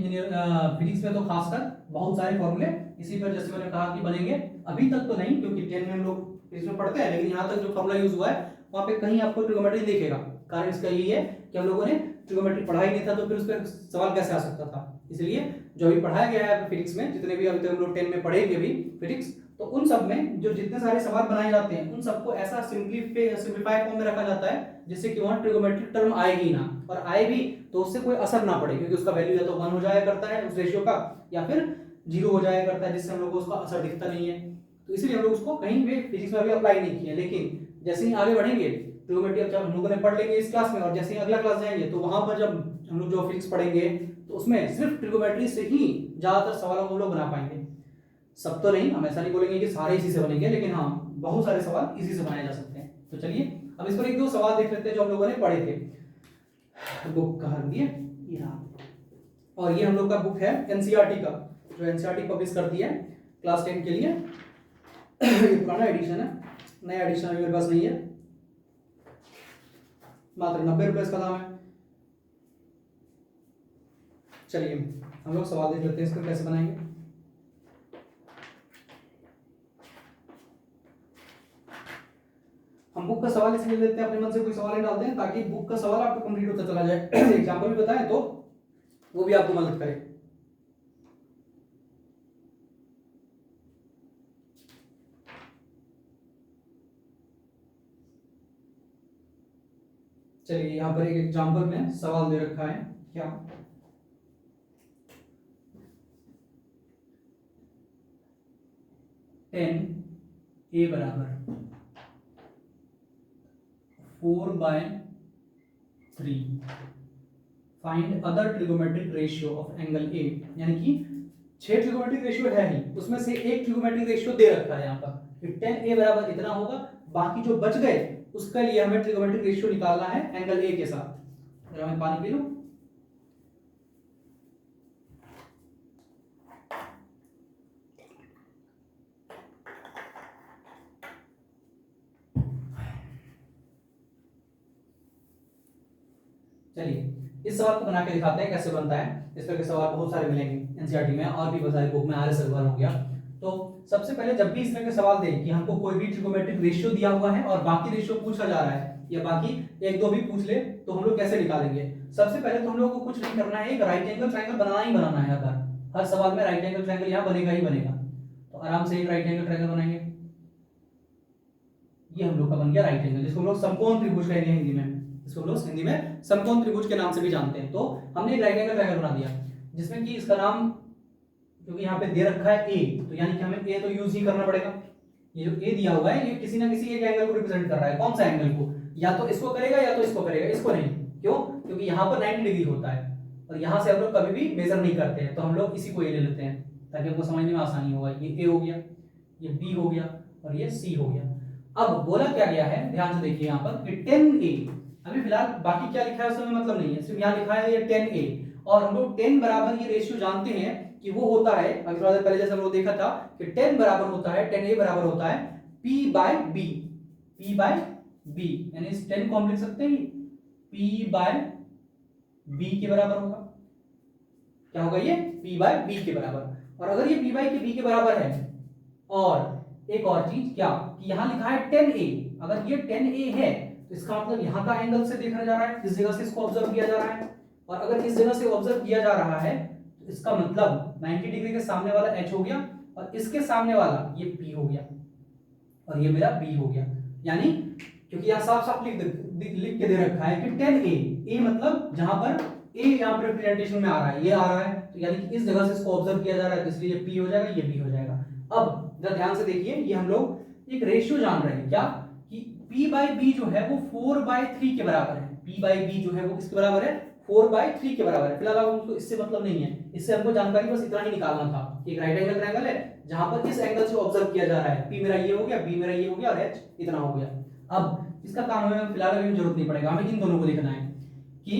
फिजिक्स में तो खासकर बहुत सारे फॉर्मूले इसी पर, जैसे मैंने कहा कि बनेंगे। अभी तक तो नहीं, क्योंकि 10 में हम लोग इसमें पढ़ते हैं, लेकिन यहाँ तक जो फॉर्मूला यूज हुआ है वहाँ पे कहीं आपको ट्रिगोमेट्री दिखेगा। कारण इसका यही है कि हम लोगों ने ट्रिगोमेट्री पढ़ा ही नहीं था, तो फिर उस पर सवाल कैसे आ सकता था। इसलिए जो भी पढ़ाया गया है फिजिक्स में, जितने भी अभी तक हम लोग 10 में पढ़ेंगे भी फिजिक्स, तो उन सब में जो जितने सारे सवाल बनाए जाते हैं उन सबको ऐसा सिंप्लीफाई फॉर्म में रखा जाता है जिससे कि वहाँ ट्रिगोमेट्रिक टर्म आएगी ना, और आए भी तो उससे कोई असर ना पड़े, क्योंकि उसका वैल्यू या तो 1 हो जाया करता है उस रेशियो का, या फिर 0 हो जाया करता है, जिससे हम लोग को उसका असर दिखता नहीं है। तो इसलिए हम लोग उसको कहीं भी फिजिक्स में अभी अप्लाई नहीं किए, लेकिन जैसे ही आगे बढ़ेंगे ट्रिगोमेट्री अब हम लोगों ने पढ़ लेंगे इस क्लास में, और जैसे ही अगला क्लास जाएंगे तो वहां पर जब हम लोग जो फिजिक्स पढ़ेंगे तो उसमें सिर्फ ट्रिगोमेट्री से ही ज्यादातर सवालों को हम लोग बना पाएंगे। सब तो नहीं, हम ऐसा नहीं बोलेंगे कि सारे इसी से बनेंगे, लेकिन हाँ बहुत सारे सवाल इसी से बनाए जा सकते हैं। तो चलिए अब इस पर एक दो सवाल देख लेते हैं जो हम लोगों ने पढ़े थे। बुक कहाँ रख दिए, और ये हम लोग का बुक है एनसीईआरटी का, जो एनसीईआरटी पब्लिश करती है क्लास 10 के लिए। ये पुराना एडिशन है, नया एडिशन मेरे पास नहीं है, मात्र 90 रुपए इसका दाम है। चलिए हम लोग सवाल देख लेते हैं, इसको कैसे बनाएंगे। हम बुक का सवाल इसलिए लेते हैं, अपने मन से कोई सवाल डालते हैं ताकि बुक का सवाल आपको कंप्लीट होता चला जाए। एग्जाम्पल भी बताएं तो वो भी आपको मदद करे। चलिए यहाँ पर एक एग्जाम्पल में सवाल दे रखा है, क्या 10a बराबर 4/3 find other trigonometric ratio of angle A, यानी कि 6 ट्रिगोमेट्रिक रेशियो है ही, उसमें से एक ट्रिगोमेट्रिक रेशियो दे रखा है यहाँ पर 10a बराबर इतना होगा, बाकी जो बच गए उसके लिए हमें ट्रिगोमेट्रिक रेशियो निकालना है एंगल ए के साथ। जरा मैं पानी पी लूं। चलिए इस सवाल को बना के दिखाते हैं कैसे बनता है। इस तरह के सवाल बहुत सारे मिलेंगे एनसीईआरटी में और भी बहुत सारी बुक में, आरएस अग्रवाल हो गया। तो सबसे पहले जब भी इस तरह के सवाल दें कि हमको कोई भी ट्रिगोनोमेट्रिक रेशियो दिया हुआ है और बाकी रेशियो पूछा जा रहा है या बाकी एक दो भी पूछ ले, तो हम लोग कैसे निकालेंगे। सबसे पहले तो हम लोग को कुछ नहीं करना है, एक राइट एंगल ट्रायंगल बनाना ही बनाना है। अगर हर सवाल में राइट एंगल ट्रायंगल यहाँ बनेगा ही बनेगा, तो आराम से एक राइट एंगल ट्रायंगल बनाएंगे। ये हम लोग का बन गया राइट एंगल, जिसको हम लोग समकोण त्रिभुज कहेंगे हिंदी में। इसको हम लोग हिंदी में समकोण त्रिभुज के नाम से भी जानते हैं। तो हमने एक राइट एंगल ट्रायंगल बना दिया जिसमें कि इसका नाम, क्योंकि यहाँ पे दे रखा है ए, तो यानी कि हमें ए तो यूज ही करना पड़ेगा। ये जो ए दिया हुआ है ये किसी ना किसी एक एंगल को रिप्रेजेंट कर रहा है। कौन सा एंगल को, या तो इसको करेगा या तो इसको करेगा, इसको नहीं। क्यों? क्योंकि यहाँ पर 90 डिग्री होता है और यहाँ से हम लोग कभी भी मेजर नहीं करते हैं, तो हम लोग इसी को ए ले लेते हैं ताकि हमको समझने में आसानी होगा। ये ए हो गया, ये बी हो गया और ये सी हो गया। अब बोला क्या गया है, ध्यान से देखिए यहाँ पर कि 10a, अभी फिलहाल बाकी क्या लिखा है उसमें मतलब नहीं है, सिर्फ यहाँ लिखा है ये 10a। और हम लोग 10 बराबर ये रेशियो जानते हैं कि वो होता है, अभी थोड़ा देर पहले जैसे हम लोग देखा था कि 10 बराबर होता है, 10a बराबर होता है p by b, p by b, यानी इस 10 को हम लिख सकते हैं p by b के बराबर होगा। क्या होगा ये? p by b के बराबर। और अगर ये p by b के बराबर है, और एक और चीज क्या कि यहाँ लिखा है 10a, अगर ये 10a है तो इसका मतलब यहाँ का एंगल से देखा जा रहा है, इस जगह से इसको ऑब्जर्व किया जा रहा है। और अगर इस जगह से ऑब्जर्व किया जा रहा है तो इसका मतलब 90 डिग्री के सामने वाला h हो गया और इसके सामने वाला ये p हो गया और ये मेरा b हो गया। यानी क्योंकि यहाँ साफ साफ लिख के दे रखा है कि 10a, a मतलब जहां पर a यहाँ पर रिप्रेजेंटेशन में आ रहा है, ये आ रहा है, तो यानी कि इस जगह से इसको ऑब्जर्व किया जा रहा है, तो इसलिए ये p हो जाएगा, ये b हो जाएगा। अब जरा ध्यान से देखिए, ये हम लोग एक रेशियो जान रहे हैं क्या कि p by b जो है वो 4 by 3 के बराबर है। p by b जो है वो किसके बराबर है? 4 by 3 के बराबर है। फिलहाल हमको इससे मतलब नहीं है, इससे हमको जानकारी बस इतना ही निकालना था। एक राइट एंगल ट्रायंगल है जहां पर इस एंगल से ऑब्जर्व किया जा रहा है, p मेरा ये हो गया, b मेरा ये हो गया और h इतना हो गया। अब इसका काम हमें फिलहाल अभी जरूरत नहीं पड़ेगा, हमें इन दोनों को देखना है कि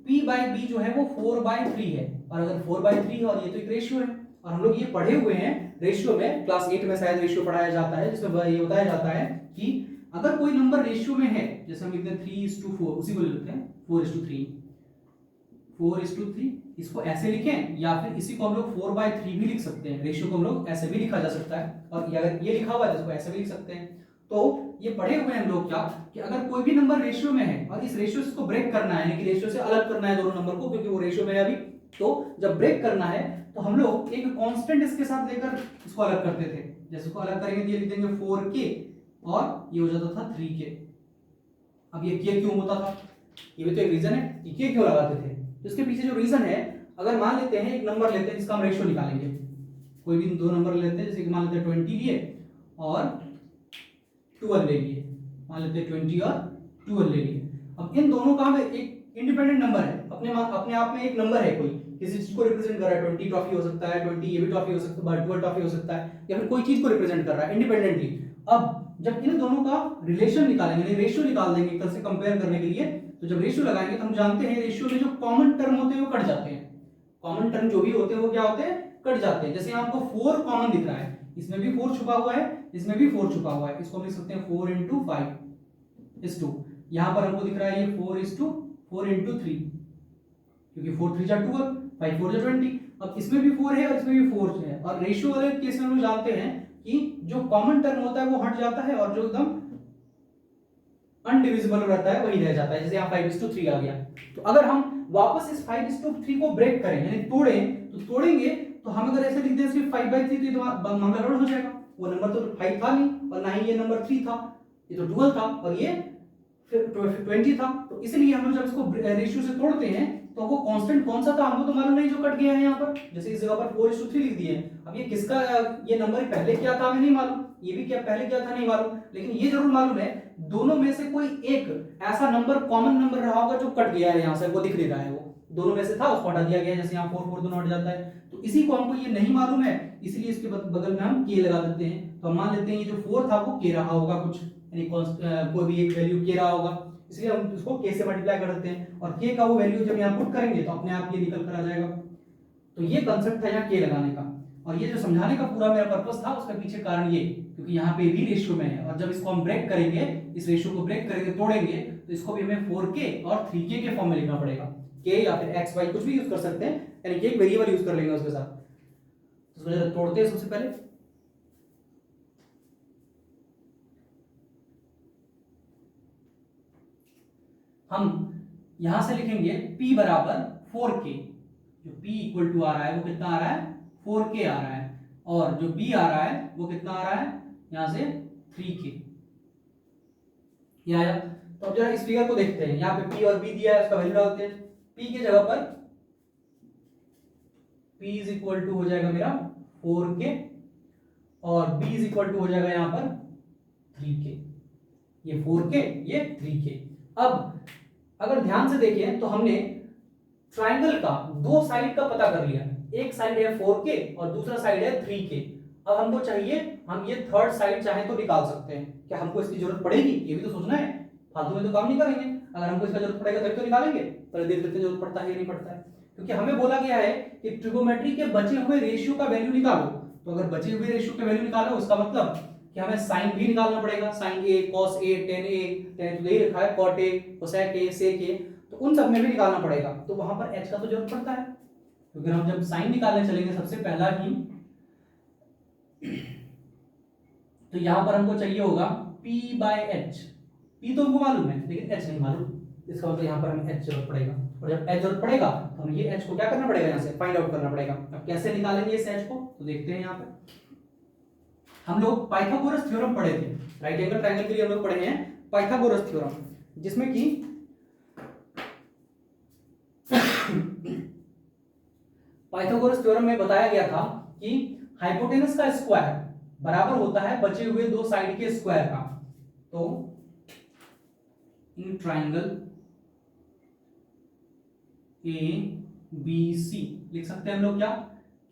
p by b जो है वो 4 by 3 है, और अगर 4 by 3 है और ये तो एक रेशियो है, और हम लोग ये पढ़े हुए हैं रेशियो में, क्लास 8 में शायद रेशियो पढ़ाया जाता है जिसमें ये बताया जाता है कि अगर कोई नंबर रेशियो में है, जैसे हम लिखते हैं 3:4, उसी को लिखते हैं 4:3, 4:3, इसको ऐसे लिखें या फिर इसी को हम लोग 4 by 3 भी लिख सकते हैं। रेशियो को हम लोग ऐसे भी लिखा जा सकता है, और अगर ये लिखा हुआ है तो इसको ऐसे भी लिख सकते हैं। तो ये पढ़े हुए हैं हम लोग क्या कि अगर कोई भी नंबर रेशियो में है और इस रेशियो को ब्रेक करना है, यानी कि रेशियो से अलग करना है दोनों नंबर को, क्योंकि वो रेशियो में है अभी, तो जब ब्रेक करना है तो हम लोग एक कांस्टेंट इसके साथ लेकर इसको अलग करते थे। जैसे इसको अलग करेंगे तो ये लिख देंगे 4k और ये हो जाता था 3k। अब ये k क्यों होता था, ये भी तो एक रीजन है कि k क्यों लगाते थे। तो इसके पीछे जो रीजन है, अगर मान लेते हैं एक नंबर लेते हैं जिसका हम रेशियो निकालेंगे, कोई भी दो नंबर लेते हैं, जैसे कि मान लेते हैं 20 लिए और 12 ले लिए, मान लेते हैं 20 और 12 ले लिए। अब इन दोनों का हम एक इंडिपेंडेंट नंबर है, अपने आप में एक नंबर है, कोई किसी चीज को रिप्रेजेंट कर रहा है, 20 ट्रॉफी हो सकता है, 20 ये भी ट्रॉफी हो सकता है, 12 ट्रॉफी हो सकता है, या फिर कोई चीज को रिप्रेजेंट कर रहा है इंडिपेंडेंटली। अब जब इन दोनों का रिलेशन निकालेंगे, यानी रेशियो निकाल देंगे एक तरह से कंपेयर करने के लिए, तो जब रेशियो लगाएंगे तो हम जानते हैं रेशियो में जो कॉमन टर्म होते हैं वो कट जाते हैं। कॉमन टर्म जो भी होते हैं वो क्या होते हैं? कट जाते हैं। जैसे आपको 4 कॉमन दिख रहा है, इसमें भी 4 छुपा हुआ है, इसमें भी 4 छुपा हुआ है, इसको हम लिख सकते हैं 4 into 5:2। यहाँ पर हमको दिख रहा है ये 4:3, क्योंकि 4 3 जा 12, 5 4 जा 20। अब इसमें भी 4 है और इसमें भी 4 है, और रेशियो वाले केस में हम लोग जानते हैं कि जो कॉमन टर्म होता है वो हट जाता है और जो एकदम अनडिविजिबल रहता है वही रह जाता है। जैसे यहाँ 5:3 आ गया, तो अगर हम वापस इस 5:3 को ब्रेक करें, यानी तोड़ें, तो तोड़ेंगे तो हम अगर ऐसे लिख दें सिर्फ 5/3 तो मामला गड़बड़ हो जाएगा। वो नंबर तो 5 था नहीं, और ना ही ये नंबर 3 था, ये तो 12 था और ये 20 था। तो इसलिए हम लोग जब इसको रेशियो से तोड़ते हैं तो वो कांस्टेंट कौन सा था हमको तो मालूम नहीं, जो कट गया है यहाँ पर। जैसे इस जगह पर 4:3 लिख दिए, अब ये किसका, ये नंबर पहले क्या था हमें नहीं मालूम, ये भी क्या पहले क्या था नहीं मालूम, लेकिन ये जरूर मालूम है दोनों में से कोई एक ऐसा नंबर कॉमन नंबर रहा होगा जो कट गया है, यहाँ से वो दिख नहीं रहा है, वो दोनों में से था, उसको हटा दिया गया। जैसे यहाँ 4 4 दोनों हट जाता है, तो इसी को हमको ये नहीं मालूम है, इसलिए इसके बगल में हम k लगा देते हैं। तो हम मान लेते हैं ये जो 4 था वो k रहा होगा कुछ, यानी कोई भी एक वैल्यू k रहा होगा, इसलिए हम इसको k से मल्टीप्लाई कर देते हैं, और k का वो वैल्यू जब यहाँ पुट करेंगे तो अपने आप ये निकल कर आ जाएगा। तो ये कंसेप्ट था यहाँ k लगाने का। और ये जो समझाने का पूरा मेरा पर्पस था उसके पीछे कारण ये, क्योंकि यहाँ पे भी रेशियो में है और जब इसको हम ब्रेक करेंगे, इस रेशियो को ब्रेक करेंगे, तोड़ेंगे, तो इसको भी हमें 4k और 3k के फॉर्म में लिखना पड़ेगा। k या फिर x y कुछ भी यूज कर सकते हैं, यानी कि एक वेरिएबल यूज कर लेंगे उसके साथ। तो इसको जरा तोड़ते हैं सबसे पहले। हम यहां से लिखेंगे p बराबर 4k, जो p इक्वल टू आ रहा है वो कितना आ रहा है, 4k आ रहा है, और जो b आ रहा है वो कितना आ रहा है, यहां से 3k। ये आया। तो अब जरा इस फिगर को देखते हैं, यहाँ पे p और b दिया है, उसका वैल्यू डालते हैं। p की जगह पर p इज इक्वल टू हो जाएगा मेरा 4k और b इज इक्वल टू हो जाएगा यहाँ पर 3k। ये 4k, ये 3k। अब अगर ध्यान से देखें तो हमने ट्राइंगल का दो साइड का पता कर लिया, एक साइड है 4k और दूसरा साइड है 3k। अब हमको चाहिए, हम ये थर्ड साइड चाहे तो निकाल सकते हैं। क्या हमको इसकी जरूरत पड़ेगी, ये भी तो सोचना है, फालतू में तो काम नहीं करेंगे। अगर हमको इसका जरूरत पड़ेगा तभी तो निकालेंगे, पहले देख लेते हैं जरूरत पड़ता है या नहीं पड़ता है। क्योंकि हमें बोला गया है कि ट्रिगोमेट्री के बचे हुए रेशियो का वैल्यू निकालो। तो अगर बचे हुए रेशियो का वैल्यू निकालो, उसका मतलब कि हमें साइन भी निकालना पड़ेगा, sign a cos a tan a, tan तो यही रखा है cot a cosec a sec a, तो उन सब में भी निकालना पड़ेगा। तो वहां पर h का तो जरूरत पड़ता है, क्योंकि हम जब साइन निकालने चलेंगे सबसे पहला ही, तो यहां पर हमको चाहिए होगा p by h। p तो हमको मालूम है लेकिन h नहीं मालूम, इसका मतलब यहां पर हमें h जरूरत पड़ेगा, और जब h जरूरत पड़ेगा तो हमें ये h को क्या करना पड़ेगा, यहां से फाइंड आउट करना पड़ेगा। अब कैसे निकालेंगे इस h को, तो देखते हैं। यहां पर हम लोग पाइथागोरस थ्योरम पढ़े थे, राइट एंगल ट्रायंगल के लिए हम लोग पढ़े हैं पाइथागोरस थ्योरम, जिसमें कि पाइथागोरस थ्योरम में बताया गया था कि हाइपोटेनस का स्क्वायर बराबर होता है बचे हुए दो साइड के स्क्वायर का। तो in triangle A B C लिख सकते हैं हम लोग क्या,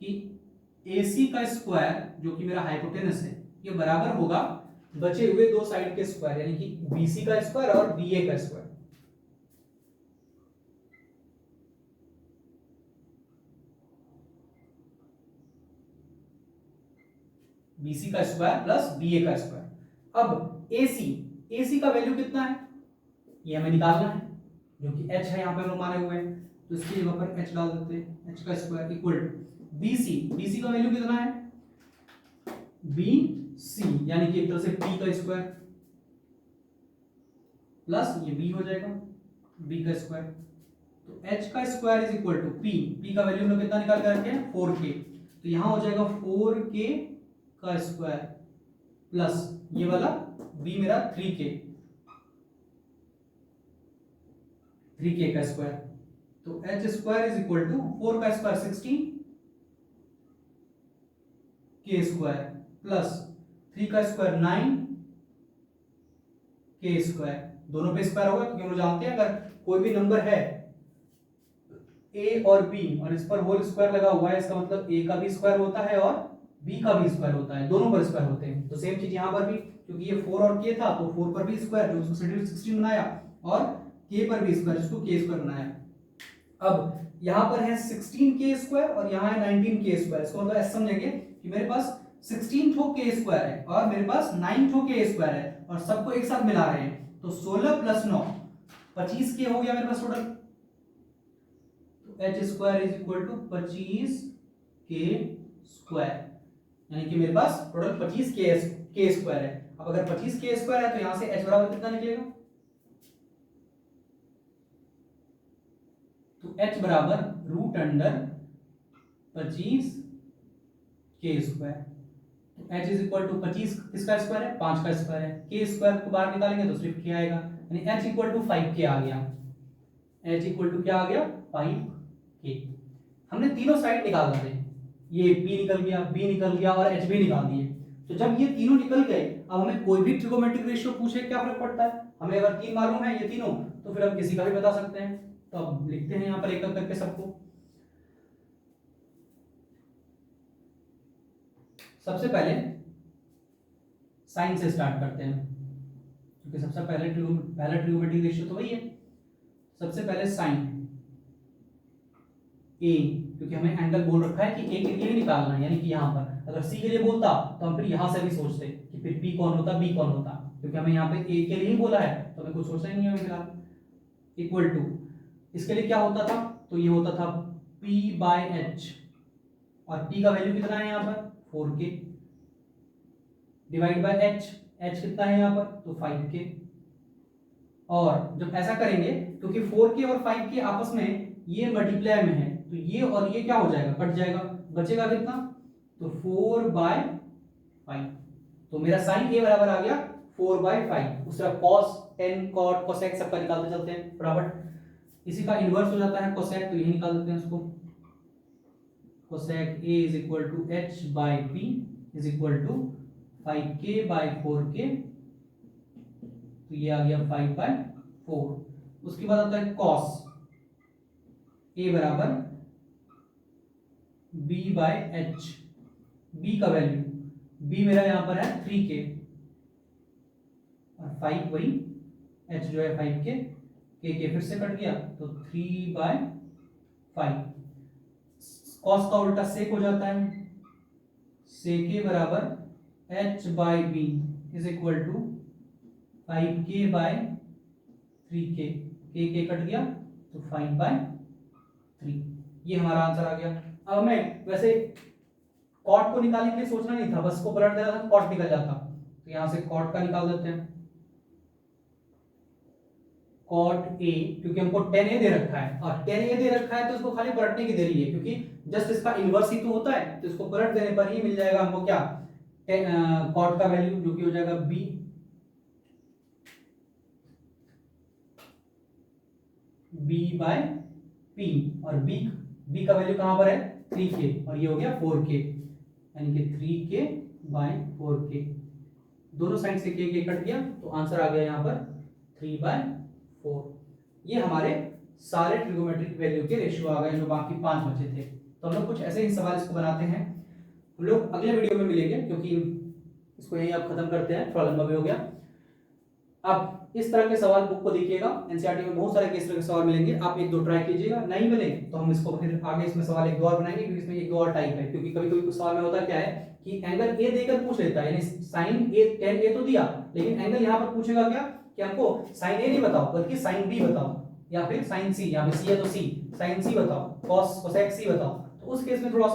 कि AC का स्क्वायर जो कि मेरा हाइपोटेनस है, ये बराबर होगा बचे हुए दो साइड के स्क्वायर, यानी कि BC का स्क्वायर और BA का स्क्वायर। BC का स्क्वायर प्लस BA का स्क्वायर। अब AC का वैल्यू कितना है, ये हमें निकालना है, जो कि h है, यहां पे हम लोग माने हुए हैं, तो इसकी जगह पर h डाल देते हैं, h का स्क्वायर इक्वल टू BC का वैल्यू कितना है, BC, यानी कि एक तरह से P का स्क्वायर प्लस ये B हो जाएगा B का स्क्वायर। तो h का square is equal to P का वैल्यू हम लोग कितना निकाल के रखे हैं, 4k, तो यहां हो जाएगा 4k का स्क्वायर प्लस ये वाला B मेरा 3k का स्क्वायर। तो h square is equal to 4 का स्क्वायर 16 k स्क्वायर प्लस 3 का स्क्वायर 9 k स्क्वायर। दोनों पे स्क्वायर होगा क्योंकि हम लोग जानते हैं अगर कोई भी नंबर है a और b और इस पर होल स्क्वायर लगा हुआ है, इसका मतलब a का भी स्क्वायर होता है और b का भी स्क्वायर होता है, दोनों पर स्क्वायर होते हैं। तो सेम चीज यहाँ पर भी, क्योंकि ये 4 और k था तो 4 पर भी स्क्वायर जो उसको 16 बनाया, और k पर भी स्क्वायर जिसको k स्क्वायर बनाया। अब यहाँ पर है 16k स्क्वायर और यहाँ है 19k स्क्वायर। इसको मतलब ऐसे समझेंगे कि मेरे पास 16 ठो k स्क्वायर है और मेरे पास 9 ठो k स्क्वायर है और सबको एक साथ मिला रहे हैं, तो 16 प्लस 9 25k हो गया मेरे पास टोटल। तो h square is equal to 25k square, यानी कि मेरे पास टोटल 25k स्क्वायर है। अब अगर 25k स्क्वायर है तो यहां से h बराबर कितना निकलेगा, तो h बराबर रूट अंडर 25k स्क्वायर। तो h इज इक्वल टू 25 किसका स्क्वायर है, 5 का स्क्वायर है, k स्क्वायर को बाहर निकालेंगे तो सिर्फ k आएगा, यानी h इक्वल टू 5k आ गया। h इक्वल टू क्या आ गया, 5k। हमने तीनों साइड निकाल दिए, ये b निकल गया, b निकल गया और h भी निकाल दिए। तो जब ये तीनों निकल गए, अब हमें कोई भी ट्रिगोमेट्रिक रेशियो पूछे क्या फर्क पड़ता है, हमें अगर 3 मालूम है ये तीनों, तो फिर हम किसी का भी बता सकते हैं। तो अब लिखते हैं यहाँ पर एक एक करके सबको। सबसे पहले साइन से स्टार्ट करते हैं, क्योंकि सबसे पहला ट्रिगोमेट्रिक रेशियो तो वही है। सबसे पहले साइन, ए, क्योंकि हमें एंगल बोल रखा है कि ए के लिए निकालना है, यानी कि यहाँ पर अगर सी के लिए बोलता तो हम फिर यहाँ से भी सोचते कि फिर पी कौन होता, बी कौन होता, क्योंकि हमें यहाँ पे ए के लिए ही बोला है तो हमें कुछ सोचना ही नहीं है फिलहाल। इक्वल टू इसके लिए क्या होता था, तो ये होता था P बाय एच, और P का वैल्यू कितना है यहाँ पर 4K, divide by H, H कितना है यहाँ पर तो 5K। और जब ऐसा करेंगे क्योंकि 4K और 5K आपस में ये मल्टीप्लाई में है तो ये और ये क्या हो जाएगा, कट जाएगा, बचेगा कितना तो 4/5। तो मेरा साइन ए बराबर आ गया 4/5। उसका cos, tan, cot, cosec सबका निकालते चलते हैं फटाफट। इसी का इनवर्स हो जाता है cosec, तो यही निकाल देते हैं उसको। cosec a is equal to h by p is equal to 5K by 4K, तो ये आ गया 5/4। उसके बाद आता है cos a बराबर b बाई एच, b का वैल्यू, b मेरा यहां पर है 3K और 5 वही h जो है 5K, k फिर से कट गया तो 3/5। cos का उल्टा sec हो जाता है, sec a बराबर h बाई b is equal to 5K by 3K, k cut गया तो 5/3। ये हमारा आंसर आ गया। अब हमें वैसे कॉट को निकालने के लिए सोचना नहीं था, बस को पलट देना था, कॉट निकल जाता। तो यहां से कॉट का निकाल देते हैं, कॉट ए, क्योंकि हमको 10A दे रखा है और 10A दे रखा है तो इसको खाली पलटने की देरी है, क्योंकि जस्ट इसका इनवर्स ही तो होता है, तो इसको पलट देने पर ही मिल जाएगा हमको क्या, कॉट का वैल्यू जो कि हो जाएगा b बाय p, और b का वैल्यू कहां पर है 3K, और ये हो गया 4K, यानी कि 3K बाय 4K। दोनों साइड से k कट गया तो आंसर आ गया यहाँ पर 3/4। ये हमारे सारे ट्रिगोमेट्रिक वैल्यू के रेशियो आ गए, जो बाकी 5 बचे थे। तो हम लोग कुछ ऐसे ही सवाल इसको बनाते हैं, हम लोग अगले वीडियो में मिलेंगे, क्योंकि इसको यही आप खत्म करते हैं, थोड़ा लंबा भी हो गया। अब इस तरह के सवाल बुक को देखिएगा, एनसीईआरटी में बहुत सारे इस तरह के सवाल मिलेंगे, आप एक दो ट्राई कीजिएगा, नहीं मिले तो हम इसको फिर आगे इसमें सवाल एक दो और बनाएंगे, क्योंकि इसमें एक दो और टाइप है। क्योंकि कभी कभी कुछ सवाल में होता है क्या है कि एंगल ए देकर पूछ लेता है, यानी साइन ए tan ए तो दिया, लेकिन एंगल यहाँ पर पूछेगा क्या कि हमको साइन ए नहीं बताओ बल्कि साइन बी बताओ, या फिर साइन सी, यहाँ पे सी है तो सी, साइन सी बताओ, कॉस कोसेक सी बताओ। तो उस केस में थोड़ा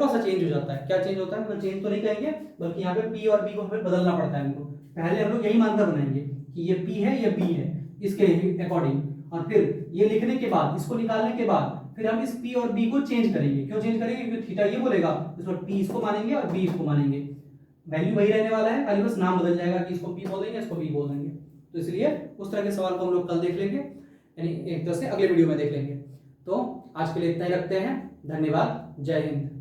सा चेंज हो जाता है। क्या चेंज होता है, मतलब चेंज तो नहीं कहेंगे, बल्कि यहाँ पे पी और बी को हमें बदलना पड़ता है हमको। पहले हम लोग यही मानकर बनाएंगे कि ये P है ये B है इसके अकॉर्डिंग, और फिर ये लिखने के बाद, इसको निकालने के बाद फिर हम इस P और B को चेंज करेंगे। क्यों चेंज करेंगे, क्योंकि थीटा ये बोलेगा, इस पर P इसको मानेंगे और B इसको मानेंगे, वैल्यू वही रहने वाला है, खाली बस नाम बदल जाएगा कि इसको P बोल देंगे इसको B बोल देंगे। तो इसलिए उस तरह के सवाल को हम लोग कल देख लेंगे, यानी एक तरह से अगले वीडियो में देख लेंगे। तो आज के लिए इतना ही रखते हैं, धन्यवाद, जय हिंद।